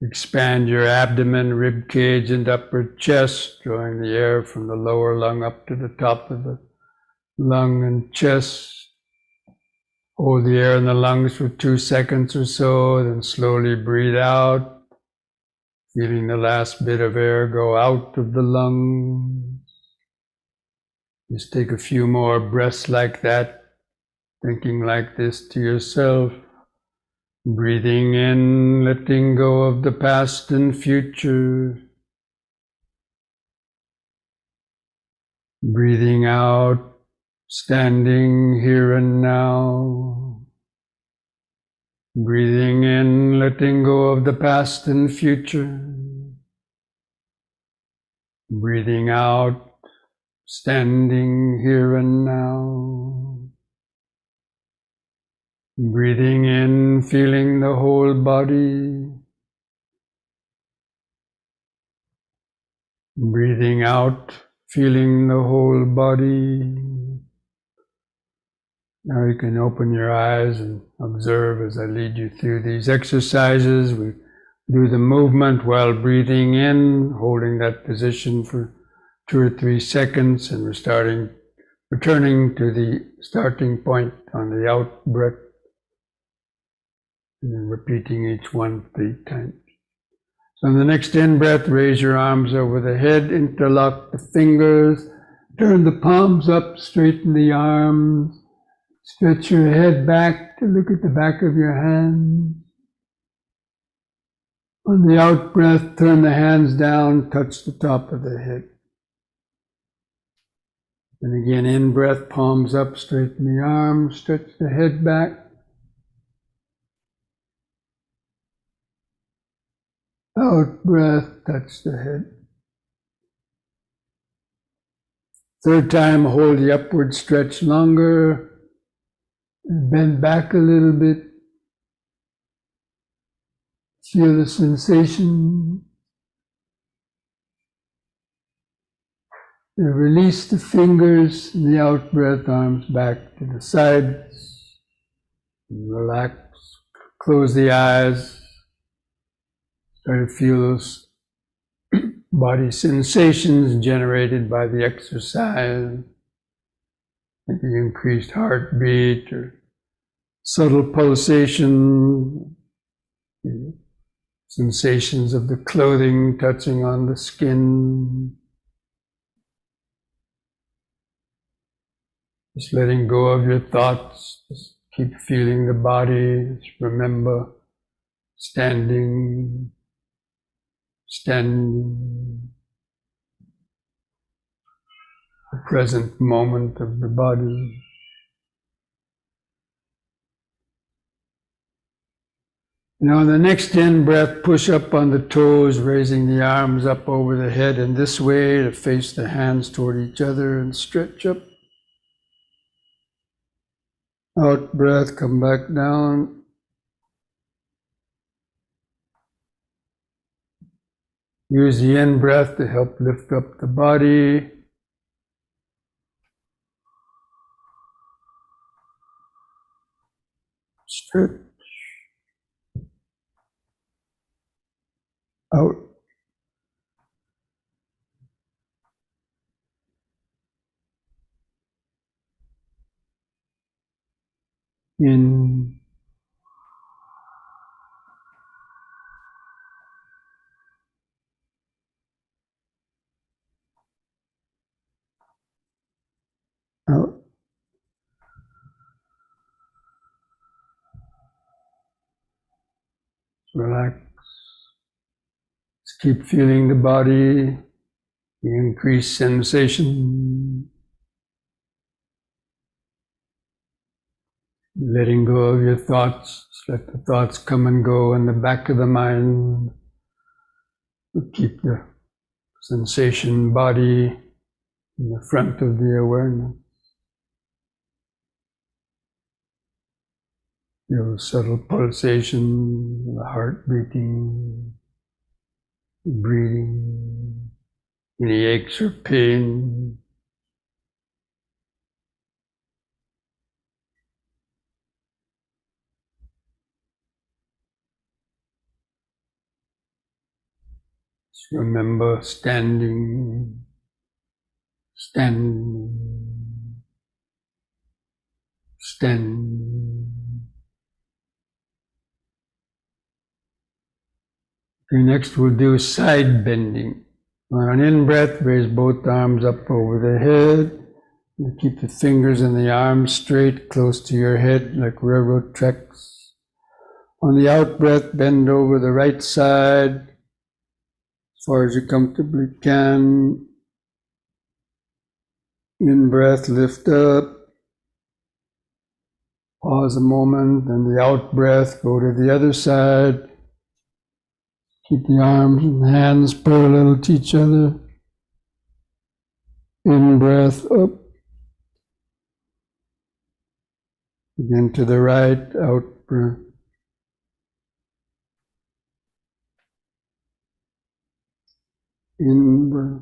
expand your abdomen, rib cage, and upper chest, drawing the air from the lower lung up to the top of the lung and chest. Hold the air in the lungs for 2 seconds or so, then slowly breathe out, feeling the last bit of air go out of the lungs. Just take a few more breaths like that, thinking like this to yourself. Breathing in, letting go of the past and future. Breathing out, standing here and now. Breathing in, letting go of the past and future. Breathing out, standing here and now. Breathing in, feeling the whole body. Breathing out, feeling the whole body. Now you can open your eyes and observe as I lead you through these exercises. We do the movement while breathing in, holding that position for 2 or 3 seconds, and we're returning to the starting point on the out breath, and then repeating each one 3 times. So on the next in-breath, raise your arms over the head, interlock the fingers, turn the palms up, straighten the arms, stretch your head back to look at the back of your hands. On the out breath, turn the hands down, touch the top of the head. And again, in-breath, palms up, straighten the arms, stretch the head back. Out breath, touch the head. Third time, hold the upward stretch longer. Bend back a little bit. Feel the sensation. And release the fingers in the out breath, arms back to the sides. And relax. Close the eyes. Try to feel those body sensations generated by the exercise. Maybe increased heartbeat or subtle pulsation, sensations of the clothing touching on the skin. Just letting go of your thoughts. Just keep feeling the body. Just remember standing, the present moment of the body. Now, on the next in-breath, push up on the toes, raising the arms up over the head in this way to face the hands toward each other and stretch up. Out breath, come back down. Use the in-breath to help lift up the body. Stretch. Out. In. Out. Relax. Just keep feeling the body, the increased sensation. Letting go of your thoughts. Just let the thoughts come and go in the back of the mind. Keep the sensation body in the front of the awareness. Feel subtle pulsation, the heart beating, breathing, any aches or pain. Just remember standing, standing, standing. Okay, next we'll do side bending. On an in-breath, raise both arms up over the head. You keep the fingers and the arms straight, close to your head, like railroad tracks. On the out breath, bend over the right side as far as you comfortably can. In breath, lift up. Pause a moment, and the out breath, go to the other side. Keep the arms and hands parallel to each other. In breath, up. Again to the right, out breath. In breath.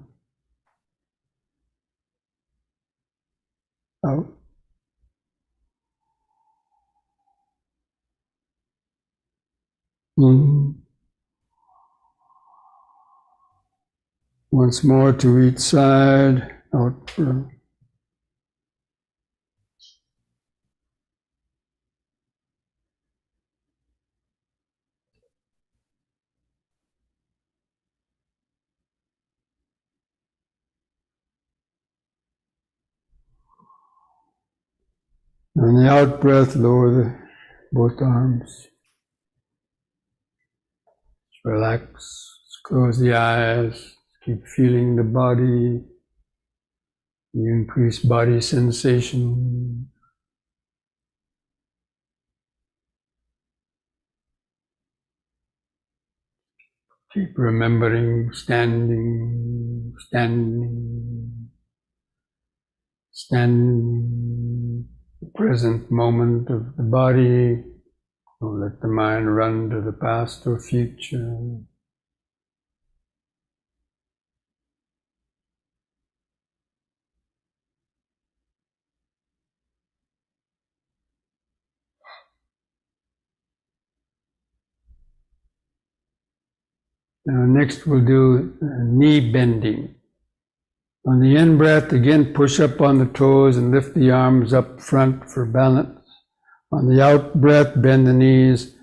Out. In. Once more to each side, out breath. On the out breath, lower both arms. Relax. Close the eyes. Keep feeling the body, the increased body sensation. Keep remembering standing, standing, standing, the present moment of the body. Don't let the mind run to the past or future. Now next we'll do knee bending. On the in breath, again push up on the toes and lift the arms up front for balance. On the out breath, bend the knees,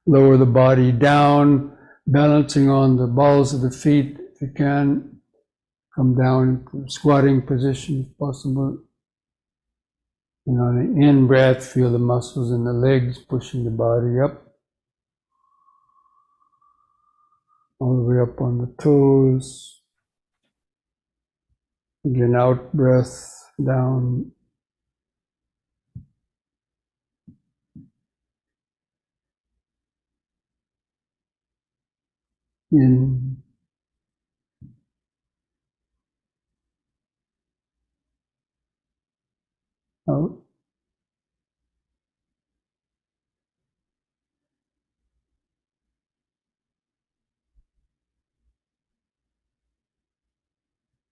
lower the body down, balancing on the balls of the feet if you can. Come down to squatting position if possible. And on the in breath, feel the muscles in the legs pushing the body up. All the way up on the toes. Again, out breath, down. In. Out.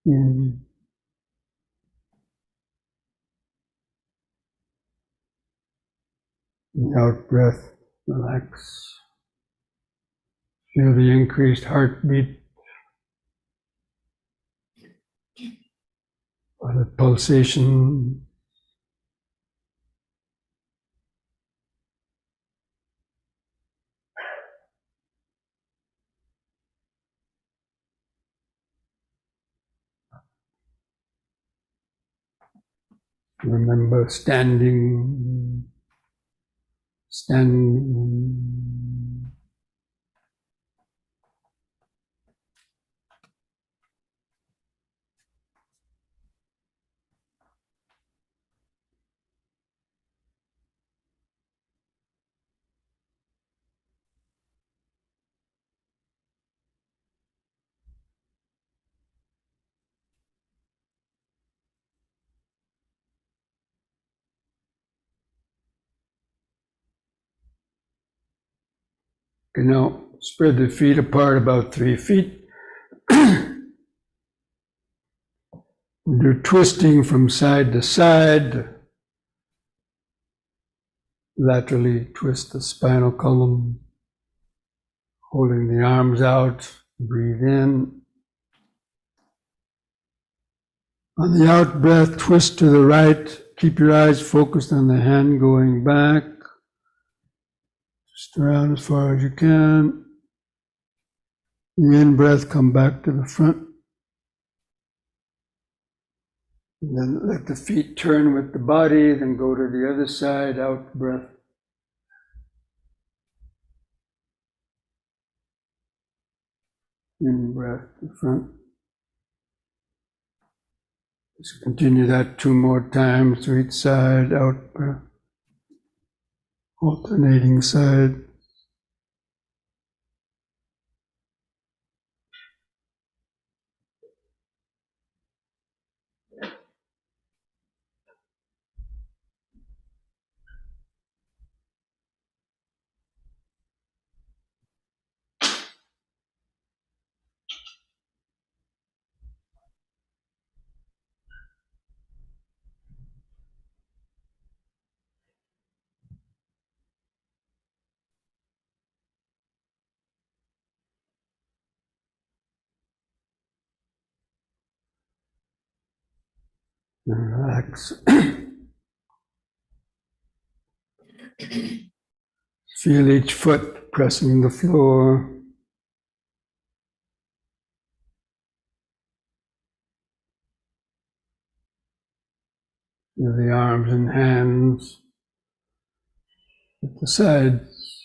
In. The out breath, relax. Feel the increased heartbeat, or the pulsation. Remember standing, standing. Okay, now spread the feet apart about 3 feet. Do twisting from side to side. Laterally twist the spinal column. Holding the arms out, breathe in. On the out breath, twist to the right. Keep your eyes focused on the hand going back. Twist around as far as you can. The in breath, come back to the front. And then let the feet turn with the body, then go to the other side, out breath. In breath to front. Just continue that 2 more times to each side, out breath. Alternating side. And relax. Feel each foot pressing the floor. Feel the arms and hands at the sides.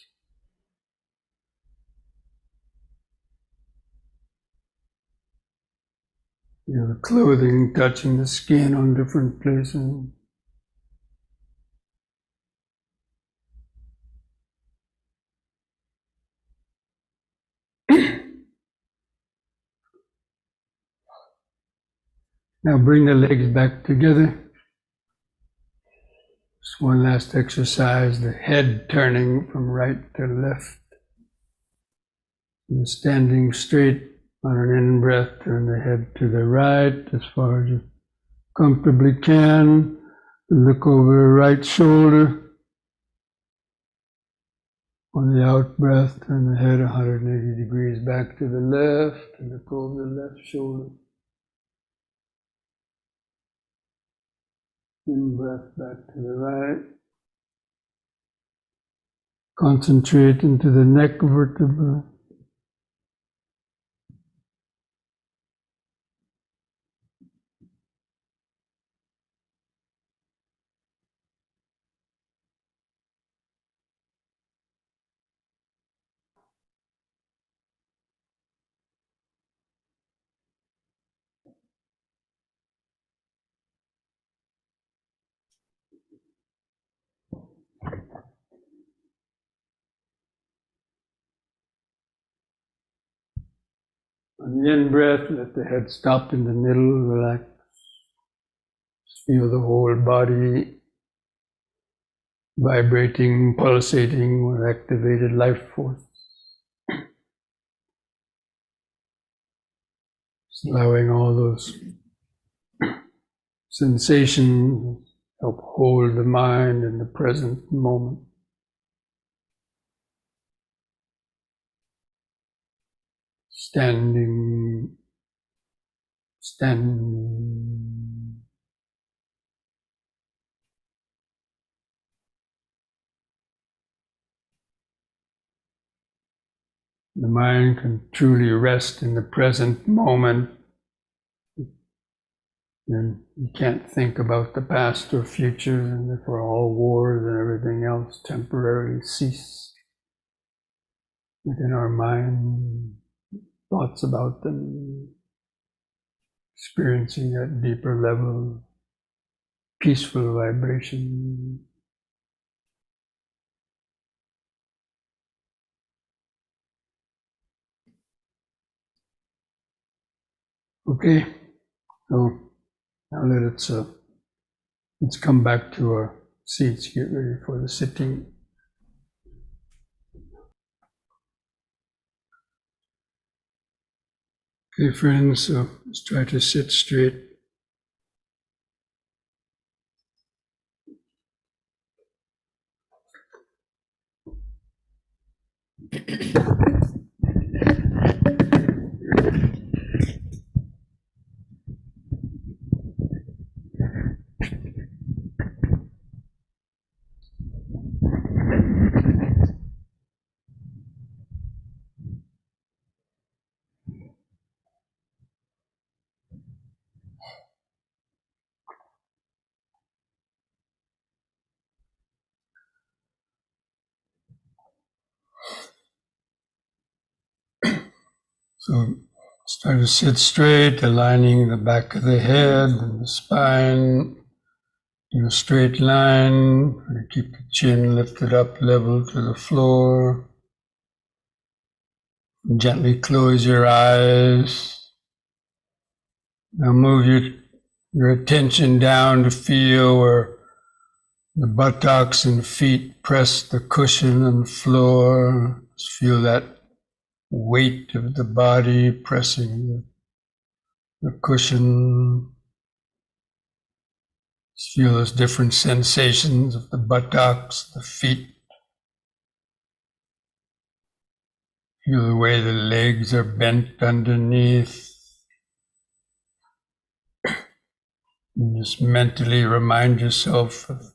Feel the clothing touching the skin on different places. Now bring the legs back together. Just one last exercise, the head turning from right to left. And standing straight on an in-breath, turn the head to the right as far as you comfortably can. Look over the right shoulder. On the out-breath, turn the head 180 degrees back to the left and look over the left shoulder. In-breath back to the right. Concentrate into the neck vertebra. On the in-breath, let the head stop in the middle, relax. Feel the whole body vibrating, pulsating with activated life force. Just allowing all those sensations help hold the mind in the present moment. Standing. The mind can truly rest in the present moment. And you can't think about the past or future, and therefore all wars and everything else temporarily cease within our mind. Thoughts about them, experiencing that deeper level, peaceful vibration. Okay, so now let's come back to our seats, get ready for the sitting. Okay, friends, so let's try to sit straight. So Start to sit straight, aligning the back of the head and the spine in a straight line. Keep the chin lifted up level to the floor. Gently close your eyes. Now move your attention down to feel where the buttocks and feet press the cushion and floor. Just feel that weight of the body pressing the cushion. Just feel those different sensations of the buttocks, the feet. Feel the way the legs are bent underneath. And just mentally remind yourself of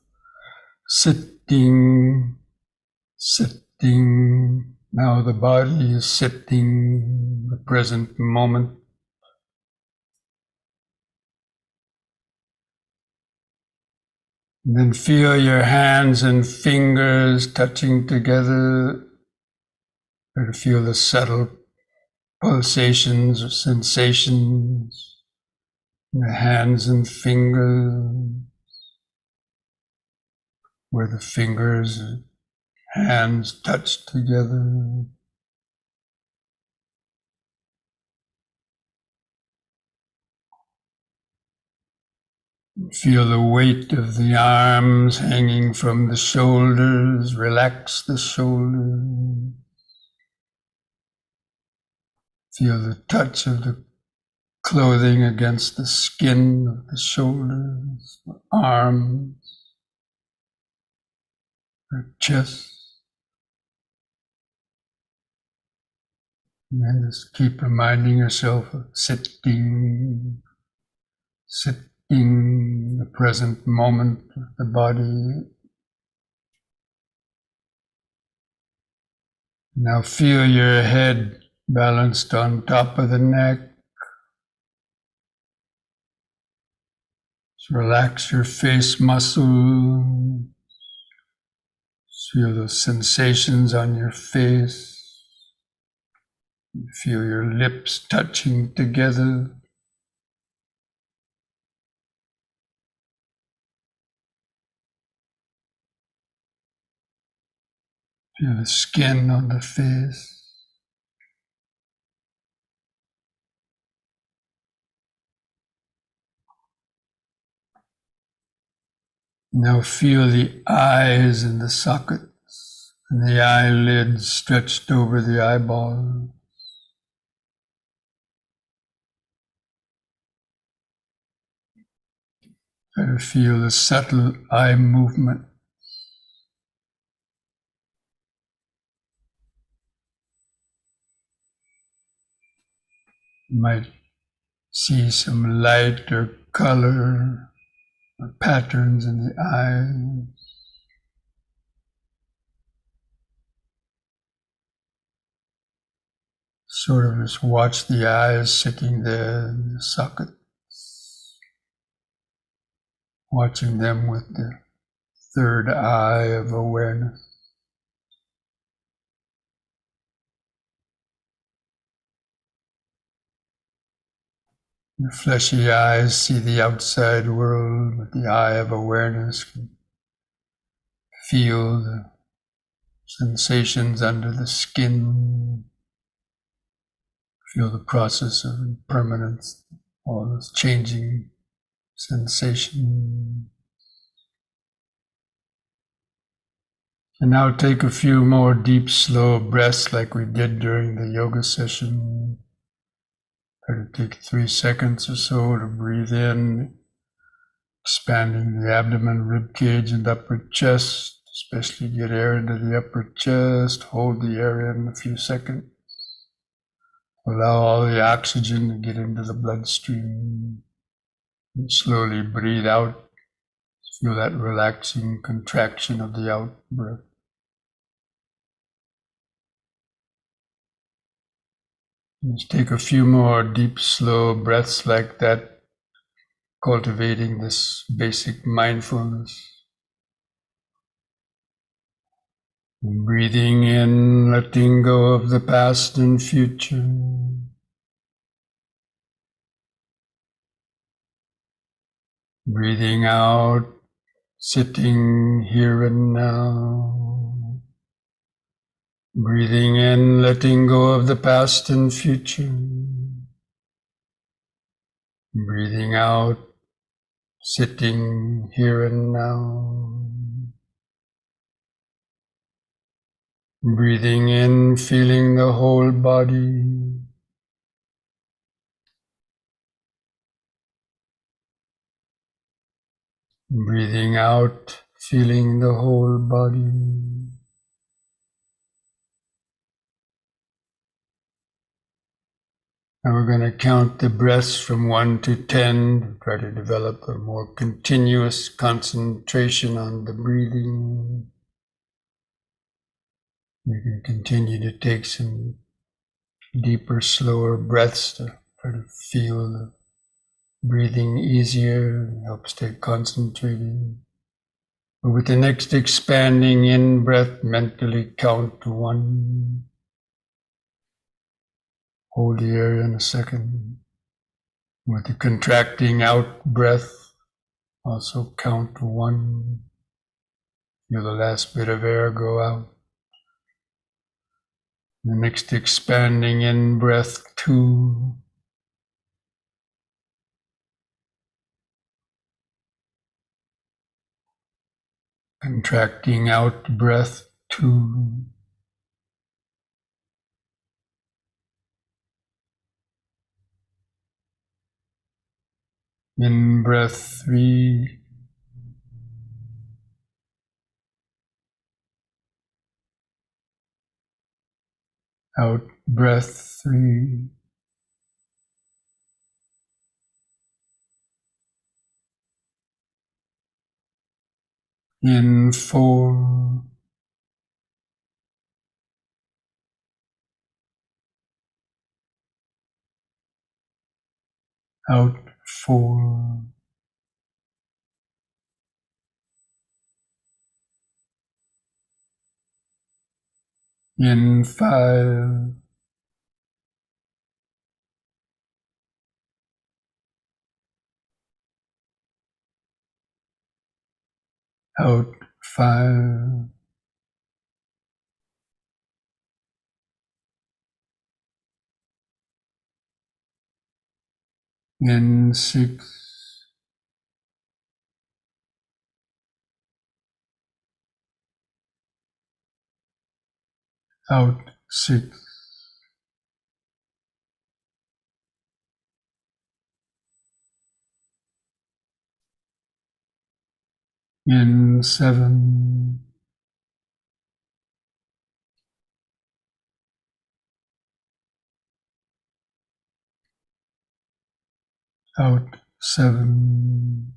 sitting. Now the body is sitting, the present moment. And then feel your hands and fingers touching together. Try to feel the subtle pulsations or sensations in the hands and fingers, where the fingers and hands touch together. Feel the weight of the arms hanging from the shoulders. Relax the shoulders. Feel the touch of the clothing against the skin of the shoulders, the arms, the chest. And then just keep reminding yourself of sitting, the present moment of the body. Now feel your head balanced on top of the neck. Just relax your face muscles. Feel those sensations on your face. Feel your lips touching together. Feel the skin on the face. Now feel the eyes in the sockets and the eyelids stretched over the eyeballs. Try to feel the subtle eye movement. You might see some light or color or patterns in the eyes. Sort of just watch the eyes sitting there in the socket, watching them with the third eye of awareness. The fleshy eyes see the outside world, but the eye of awareness can feel the sensations under the skin, feel the process of impermanence, all those changing sensations. And now take a few more deep, slow breaths like we did during the yoga session. Try to take 3 seconds or so to breathe in, expanding the abdomen, rib cage, and upper chest, especially get air into the upper chest. Hold the air in a few seconds. Allow all the oxygen to get into the bloodstream. And slowly breathe out. Feel that relaxing contraction of the out breath. Just take a few more deep, slow breaths like that, cultivating this basic mindfulness. And breathing in, letting go of the past and future. Breathing out, sitting here and now. Breathing in, letting go of the past and future. Breathing out, sitting here and now. Breathing in, feeling the whole body. Breathing out, feeling the whole body. And we're going to count the breaths from 1 to 10, try to develop a more continuous concentration on the breathing. You can continue to take some deeper, slower breaths to try to feel the breathing easier, help stay concentrated. But with the next expanding in breath, mentally count to 1. Hold the area in a second. With the contracting out breath, also count to 1. Feel the last bit of air go out. The next expanding in breath, 2. Contracting out breath, 2. In breath, 3. Out breath, 3. In 4. Out 4. In 5. Out 5. In 6. Out 6. In 7. Out 7.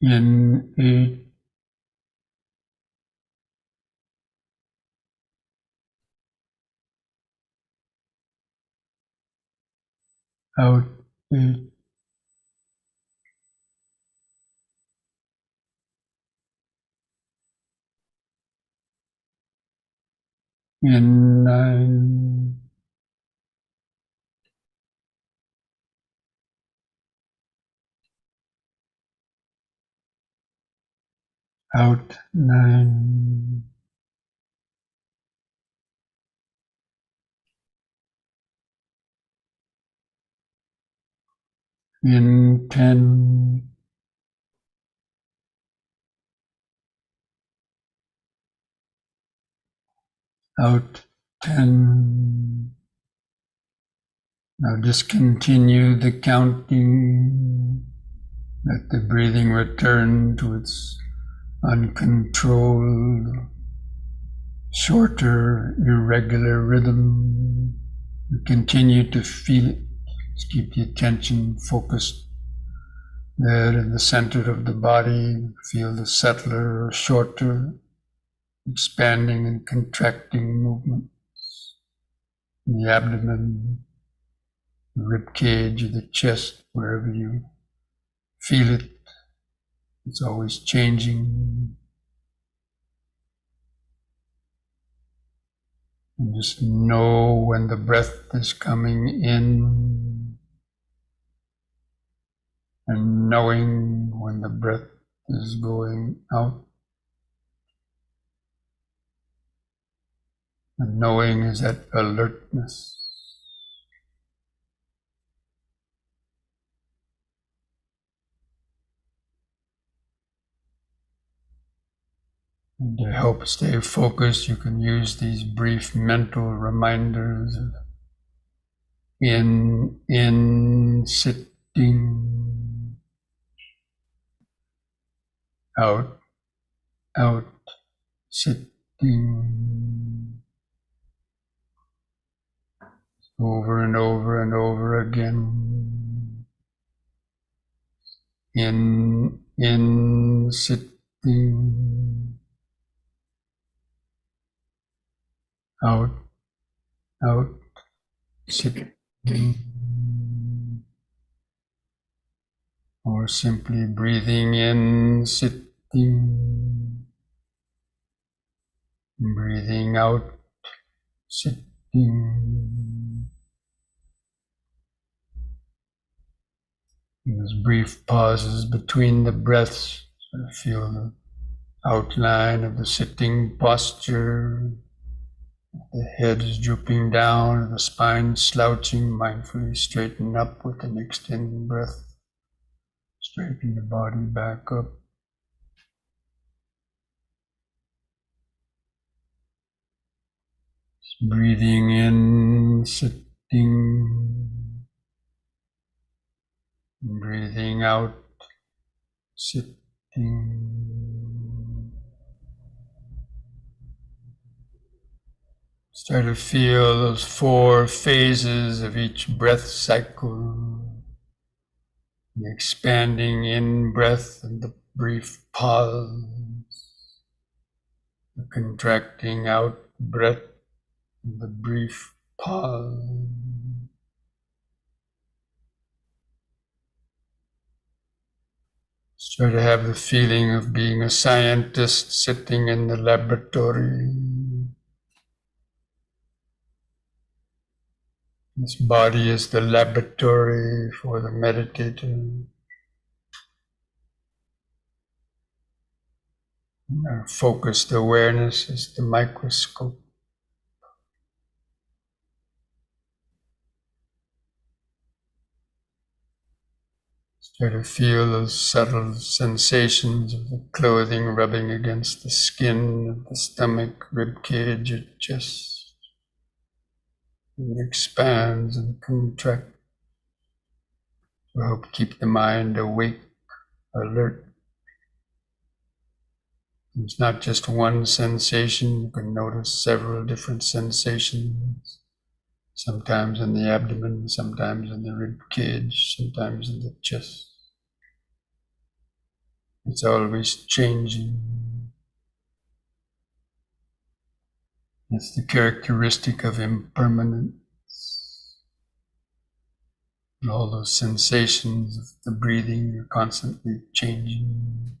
In 8. Out 8. In 9. Out 9. In 10. Out 10. Now just continue the counting. Let the breathing return to its uncontrolled, shorter, irregular rhythm. You continue to feel it. Just keep the attention focused there in the center of the body. Feel the subtler, shorter, expanding and contracting movements in the abdomen, the rib cage, or the chest, wherever you feel it. It's always changing. And just know when the breath is coming in, and knowing when the breath is going out. And knowing is that alertness. And to help stay focused, you can use these brief mental reminders of in, sitting, out, sitting, over and over and over again. In, sitting, out, sitting, or simply breathing in, sitting, breathing out, sitting. Those brief pauses between the breaths, sort of feel the outline of the sitting posture. The head is drooping down, the spine slouching, mindfully straighten up with an extended breath. Straighten the body back up. Just breathing in, sitting. Breathing out, sitting. Start to feel those 4 phases of each breath cycle. The expanding in-breath and the brief pause. The contracting out breath and the brief pause. Try to have the feeling of being a scientist sitting in the laboratory. This body is the laboratory for the meditator. Our focused awareness is the microscope. Try to feel those subtle sensations of the clothing rubbing against the skin of the stomach, rib cage, or chest. It expands and contracts to help keep the mind awake, alert. It's not just one sensation, you can notice several different sensations. Sometimes in the abdomen, sometimes in the rib cage, sometimes in the chest. It's always changing. It's the characteristic of impermanence. And all those sensations of the breathing are constantly changing.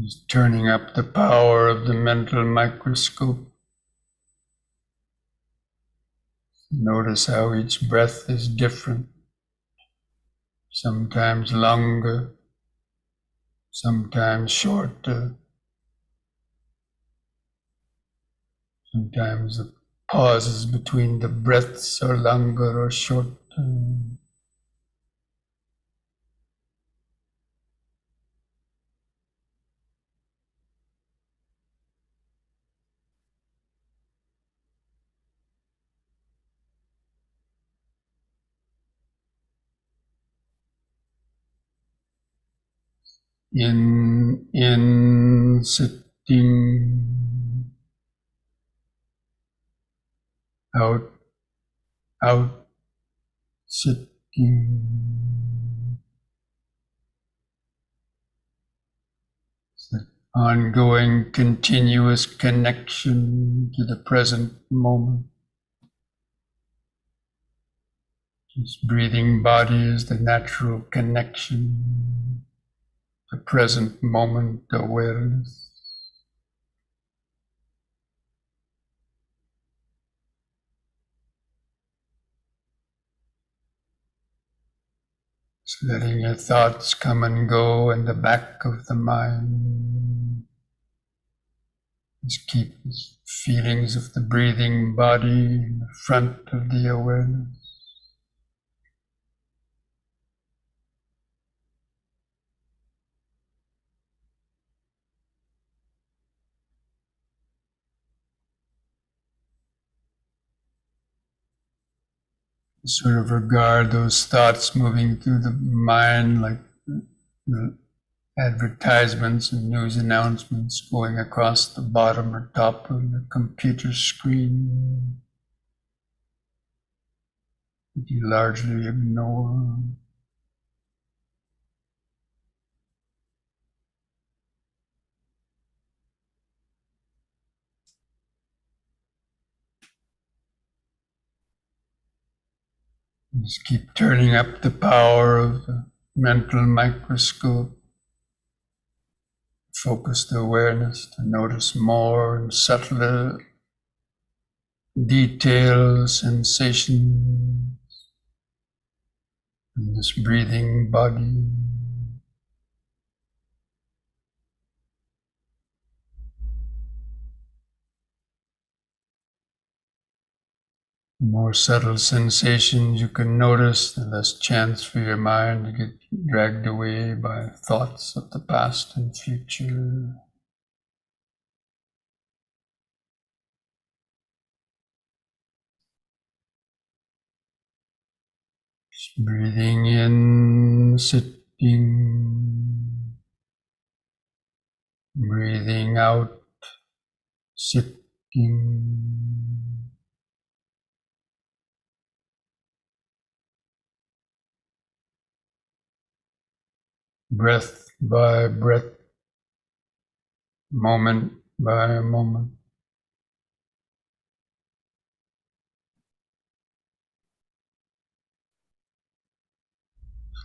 Just turning up the power of the mental microscope. Notice how each breath is different. Sometimes longer, sometimes shorter. Sometimes the pauses between the breaths are longer or shorter. In, sitting, out, sitting. ongoing, continuous connection to the present moment. This breathing body is the natural connection to present moment awareness. Just letting your thoughts come and go in the back of the mind. Just keep these feelings of the breathing body in the front of the awareness. Sort of regard those thoughts moving through the mind like the advertisements and news announcements going across the bottom or top of the computer screen that you largely ignore. Just keep turning up the power of the mental microscope. Focus the awareness to notice more and subtler details, sensations in this breathing body. The more subtle sensations you can notice, the less chance for your mind to get dragged away by thoughts of the past and future. Just breathing in, sitting. Breathing out, sitting. Breath by breath, moment by moment.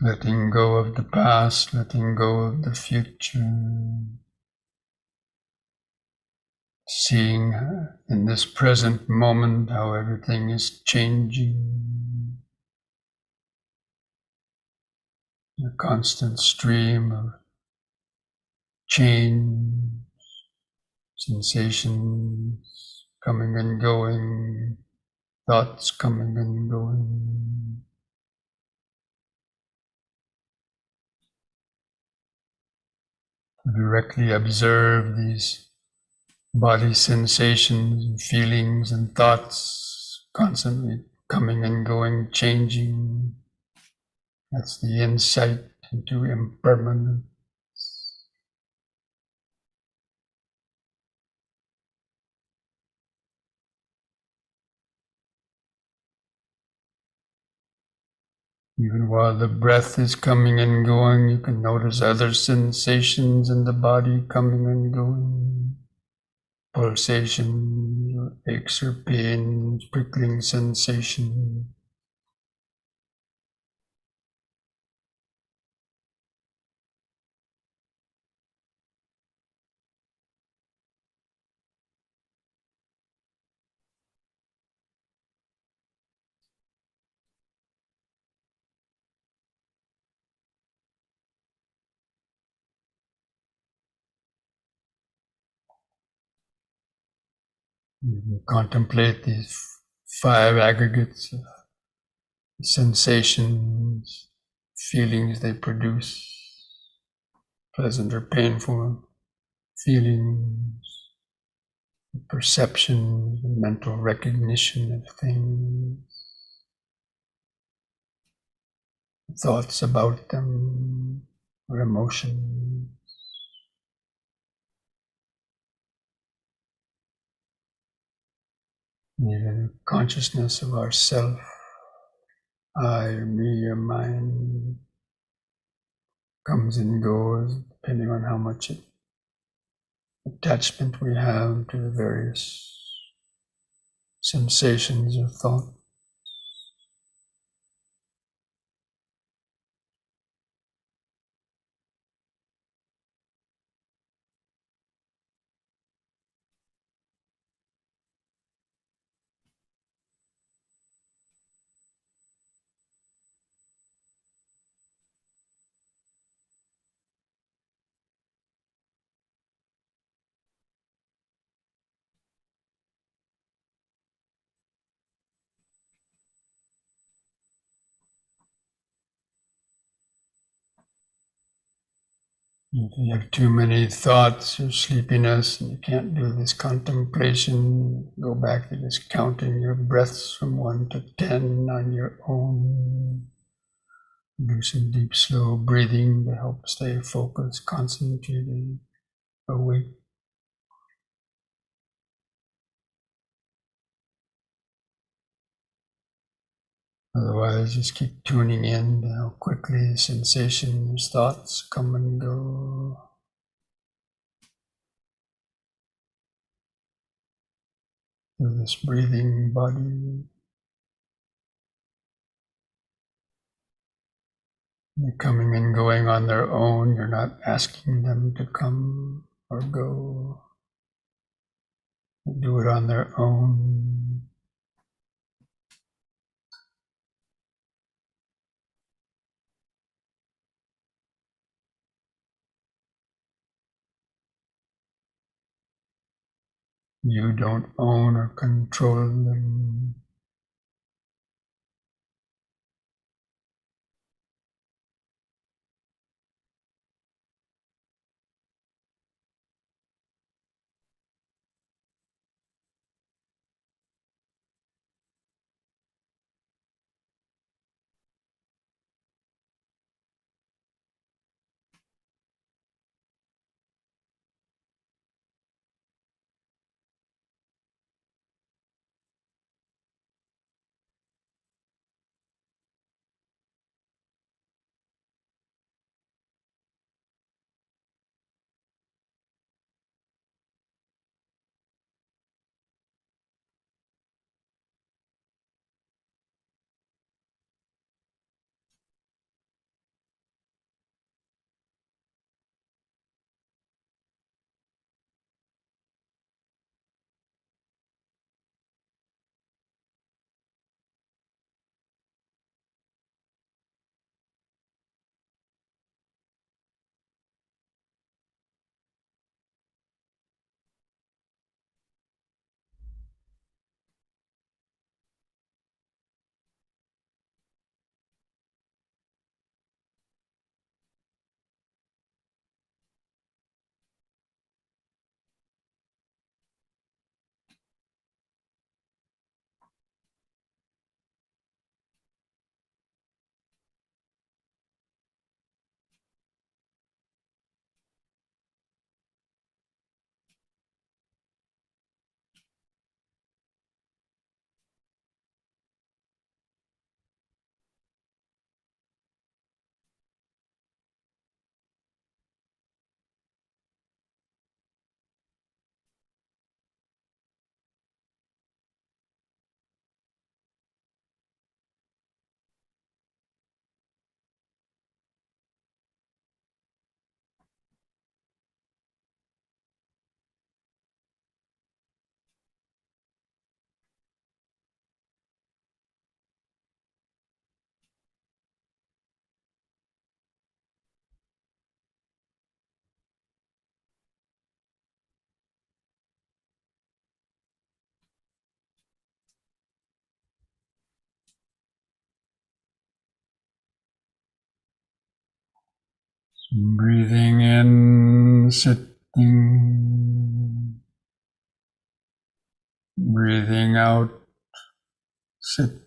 Letting go of the past, letting go of the future. Seeing in this present moment how everything is changing. A constant stream of change, sensations coming and going, thoughts coming and going. Directly observe these body sensations and feelings and thoughts constantly coming and going, changing. That's the insight into impermanent. Even while the breath is coming and going, you can notice other sensations in the body coming and going. Pulsations, aches or pains, prickling sensation. You can contemplate these five aggregates of sensations, feelings they produce, pleasant or painful feelings, perception, mental recognition of things, thoughts about them, or emotions. Even consciousness of ourself, I or me or mine, comes and goes depending on how much it attachment we have to the various sensations of thought. If you have too many thoughts or sleepiness and you can't do this contemplation, go back to just counting your breaths from 1 to 10 on your own. Do some deep, slow breathing to help stay focused, concentrated, awake. Otherwise, just keep tuning in to how quickly sensations, thoughts come and go. Through this breathing body. They're coming and going on their own. You're not asking them to come or go. They do it on their own. You don't own or control them. Breathing in, sitting. Breathing out, sitting.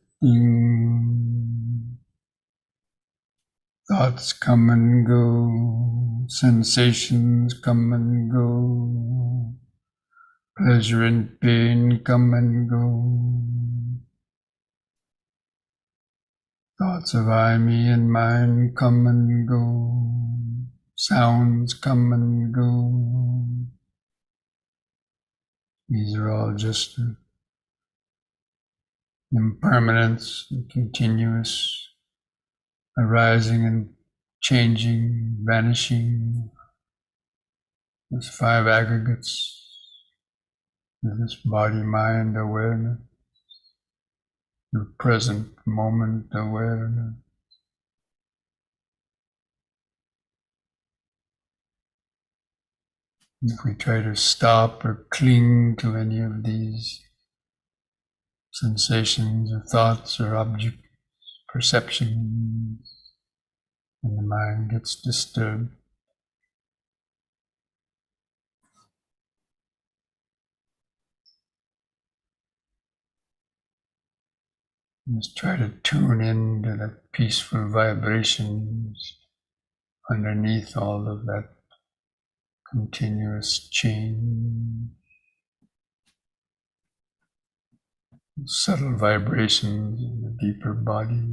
Thoughts come and go. Sensations come and go. Pleasure and pain come and go. Thoughts of I, me, and mine come and go. Sounds come and go. These are all just impermanence, continuous, arising and changing, vanishing. There's 5 aggregates. This body-mind awareness, the present moment awareness. If we try to stop or cling to any of these sensations or thoughts or objects, perceptions, and the mind gets disturbed. Just try to tune in to the peaceful vibrations underneath all of that continuous change. Subtle vibrations in the deeper body.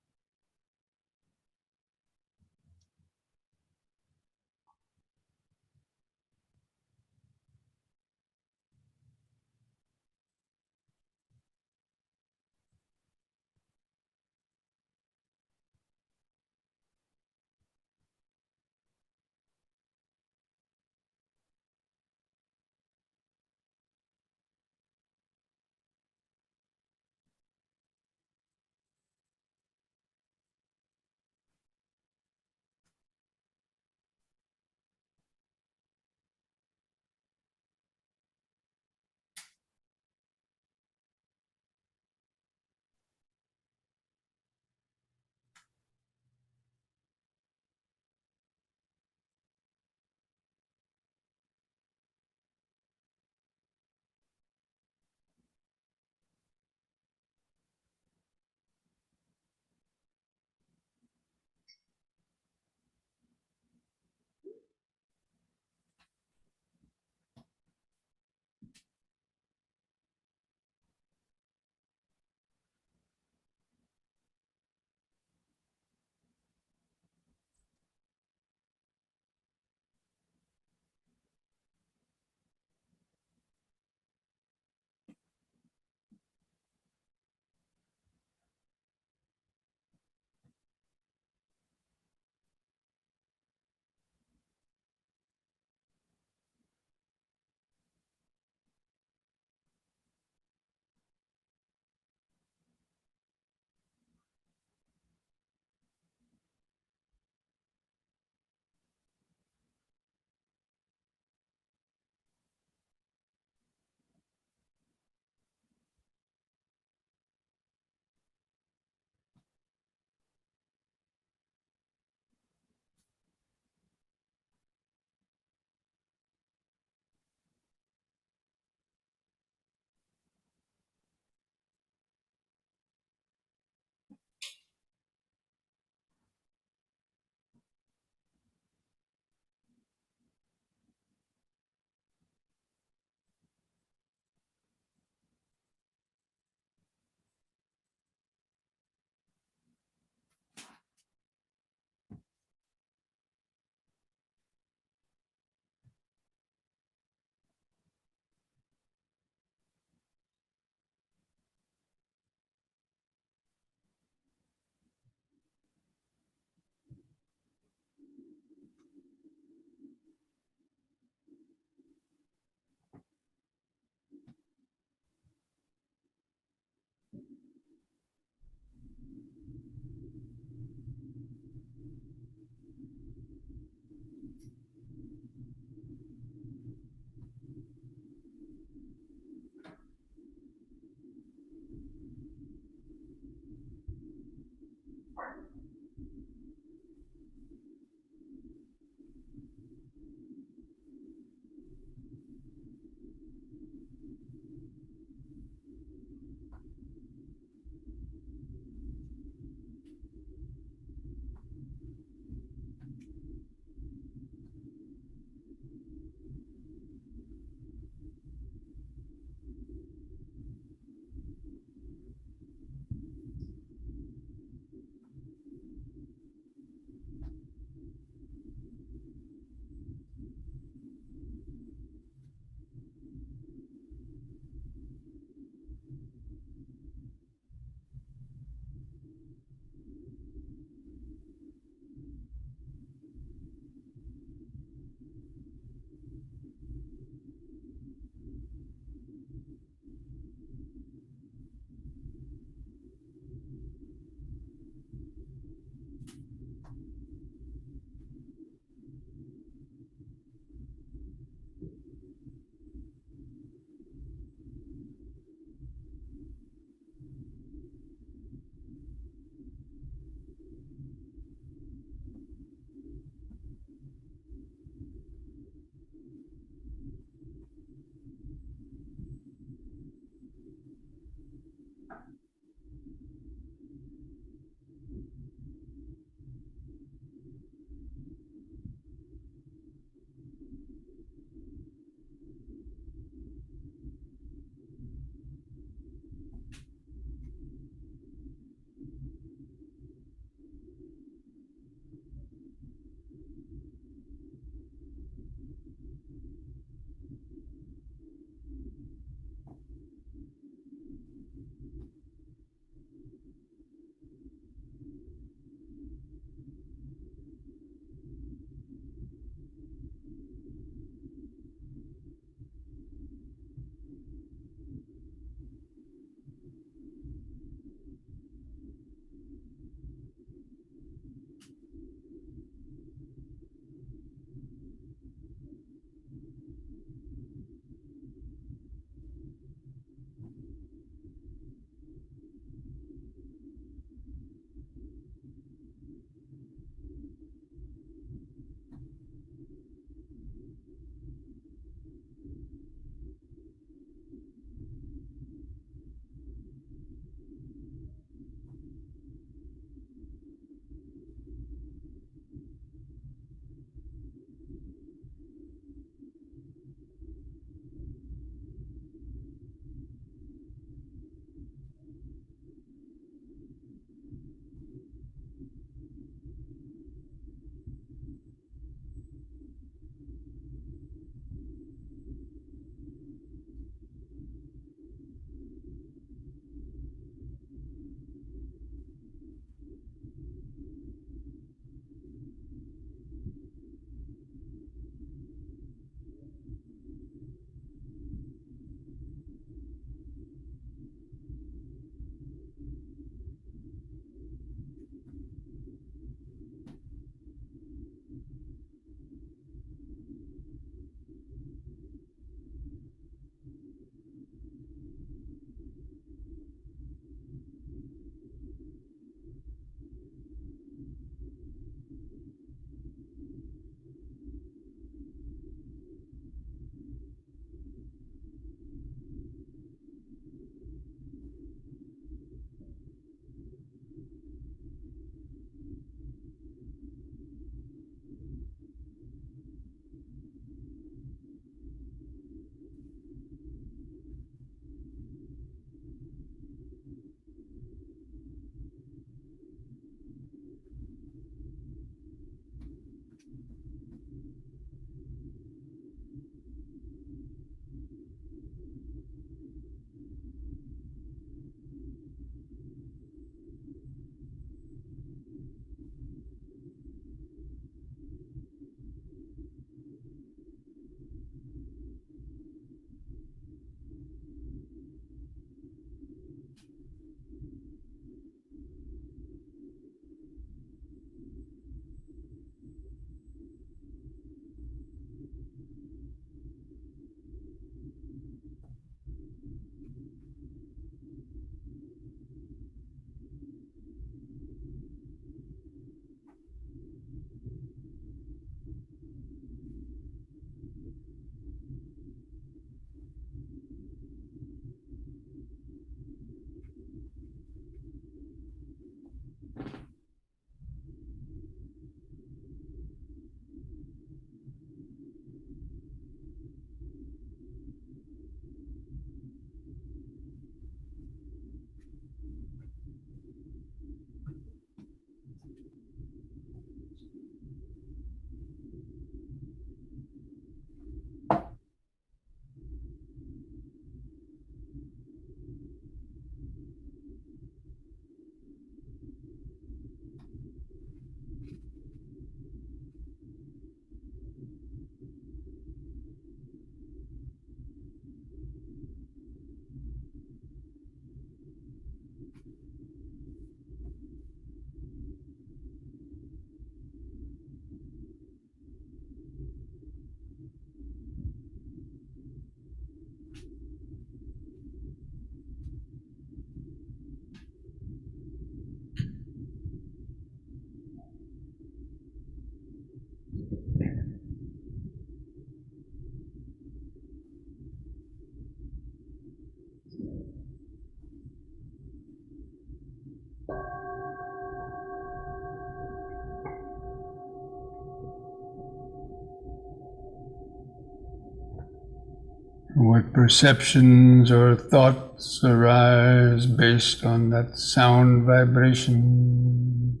What perceptions or thoughts arise based on that sound vibration?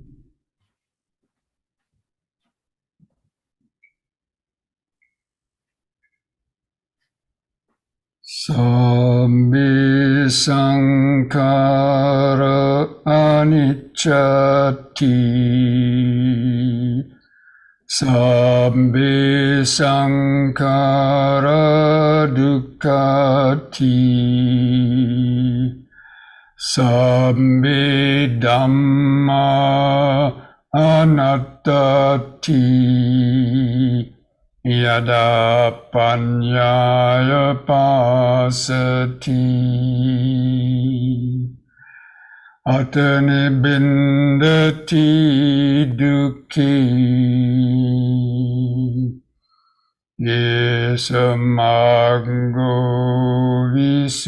Sabbe sankhara anicchati. Sabbe sankhara dukkhati. Sabbe dhamma anattati. Yada panyaya pasati. Atane bindati dukkhi. Yesamango visuddhiya.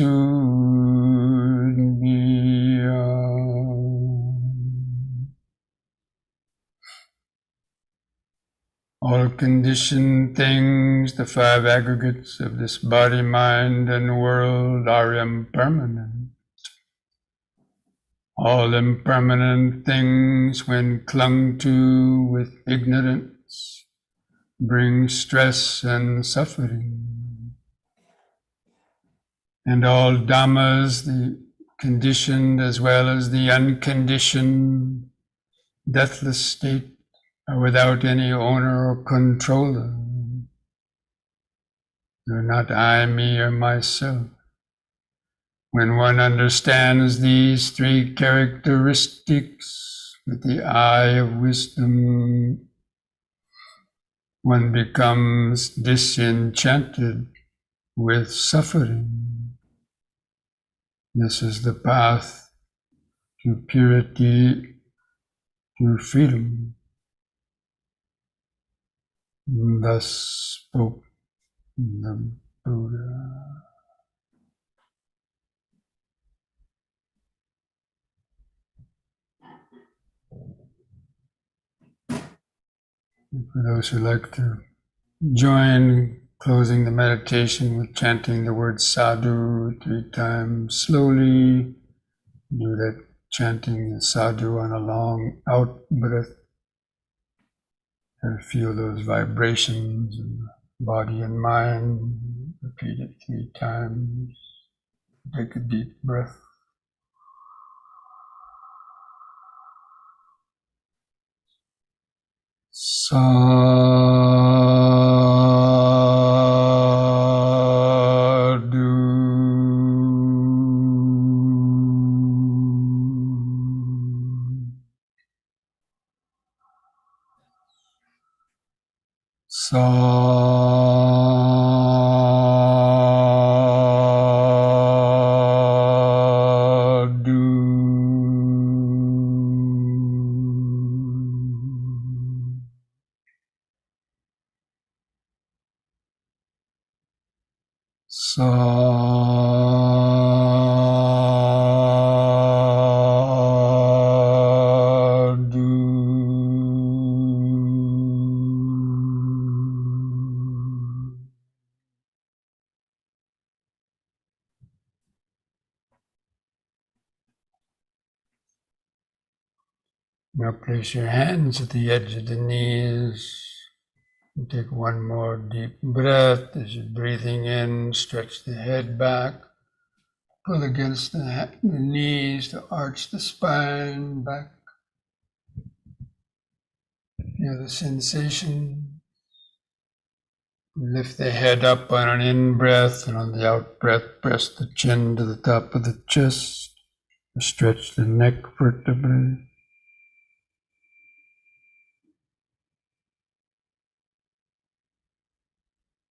All conditioned things, the five aggregates of this body, mind, and world are impermanent. All impermanent things, when clung to with ignorance, bring stress and suffering. And all dhammas, the conditioned as well as the unconditioned, deathless state, are without any owner or controller. They're not I, me, or myself. When one understands these three characteristics with the eye of wisdom, one becomes disenchanted with suffering. This is the path to purity, to freedom. Thus spoke the Buddha. For those who like to join, closing the meditation with chanting the word sadhu 3 times slowly. Do that chanting the sadhu on a long out breath. And feel those vibrations in the body and mind. Repeat it 3 times. Take a deep breath. Sadhu. Now place your hands at the edge of the knees. And take one more deep breath. As you're breathing in, stretch the head back. Pull against the knees to arch the spine back. Feel the sensation. Lift the head up on an in-breath, and on the out-breath, press the chin to the top of the chest. Stretch the neck vertebrae.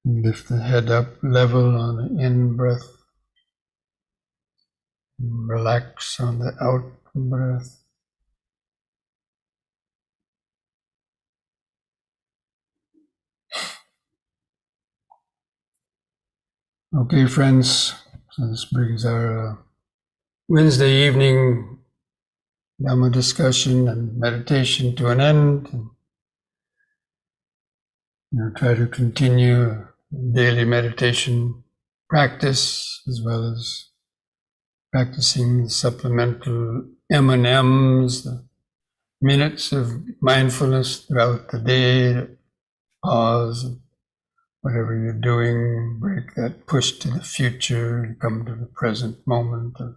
Lift the head up level on the in-breath. Relax on the out-breath. Okay, friends, so this brings our Wednesday evening Dhamma discussion and meditation to an end. And try to continue daily meditation practice, as well as practicing the supplemental M&Ms, the minutes of mindfulness throughout the day, pause, whatever you're doing, break that push to the future and come to the present moment of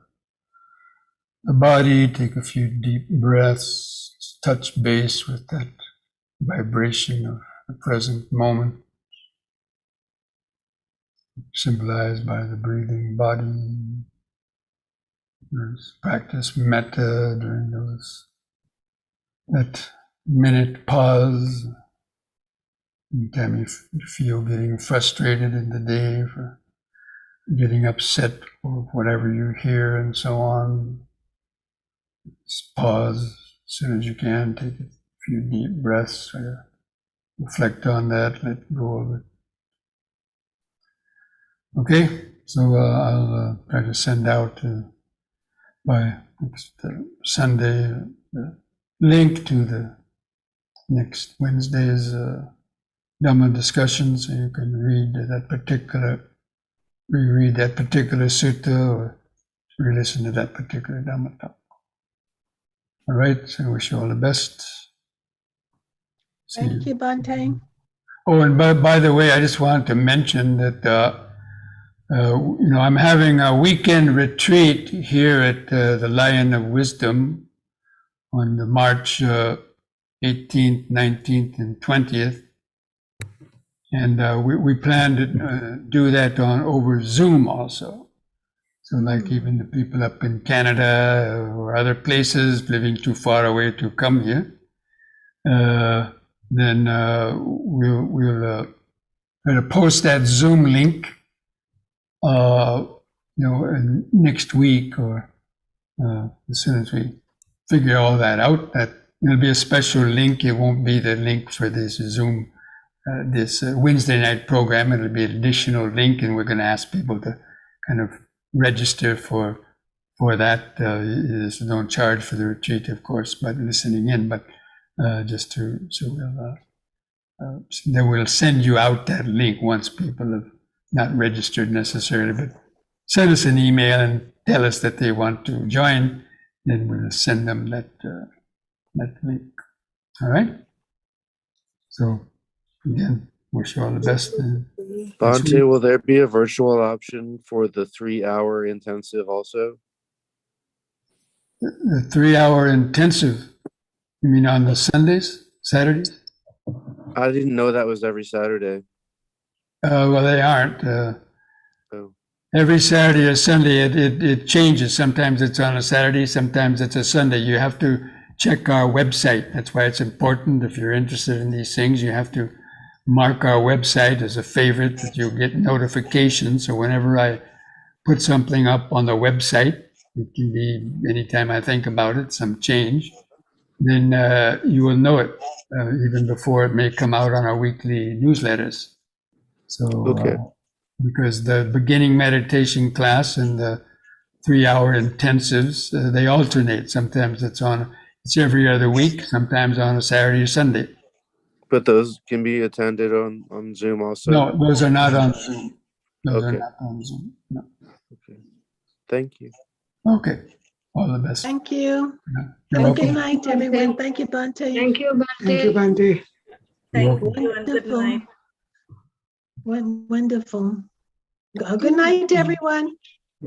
the body. Take a few deep breaths, touch base with that vibration of the present moment, symbolized by the breathing body. Practice metta during that minute pause. Anytime you feel getting frustrated in the day, for getting upset or whatever you hear and so on, just pause as soon as you can, take a few deep breaths, reflect on that, let go of it. Okay, so I'll try to send out by next Sunday the link to the next Wednesday's Dhamma discussion, so you can reread that particular sutta or re-listen to that particular Dhamma talk. All right, so I wish you all the best. Thank you, Bhante. Oh, and by the way, I just wanted to mention that I'm having a weekend retreat here at the Lion of Wisdom on the March 18th, 19th, and 20th. And we plan to do that over Zoom also. So like even the people up in Canada or other places living too far away to come here, then we'll try to post that Zoom link, next week or as soon as we figure all that out. That it'll be a special link. It won't be the link for this Zoom. This Wednesday night program. It'll be an additional link, and we're going to ask people to kind of register for that. There's no charge for the retreat, of course, but listening in. But then we'll send you out that link once people have not registered necessarily, but send us an email and tell us that they want to join. Then we'll send them that link. All right. So. Again, wish you all the best. Bhante, will there be a virtual option for the 3-hour intensive also? The 3-hour intensive, you mean on the Saturdays? I didn't know that was every Saturday. Well, they aren't. Oh. Every Saturday or Sunday, it changes. Sometimes it's on a Saturday, sometimes it's a Sunday. You have to check our website. That's why it's important. If you're interested in these things, you have to mark our website as a favorite, that you'll get notifications. So whenever I put something up on the website, it can be anytime I think about it, some change, then you will know it even before it may come out on our weekly newsletters. So okay. Because the beginning meditation class and the 3-hour intensives, they alternate. Sometimes it's every other week, sometimes on a Saturday or Sunday. But those can be attended on Zoom also? No, those are not on Zoom. Those are Okay. not on Zoom. No. Okay. Thank you. Okay. All the best. Thank you. You're And good welcome. night, everyone. Thank you, Bhante. Thank you, Bhante. Thank you, Bhante. Thank welcome. you and good Wonderful. night. Wonderful. Good night, everyone.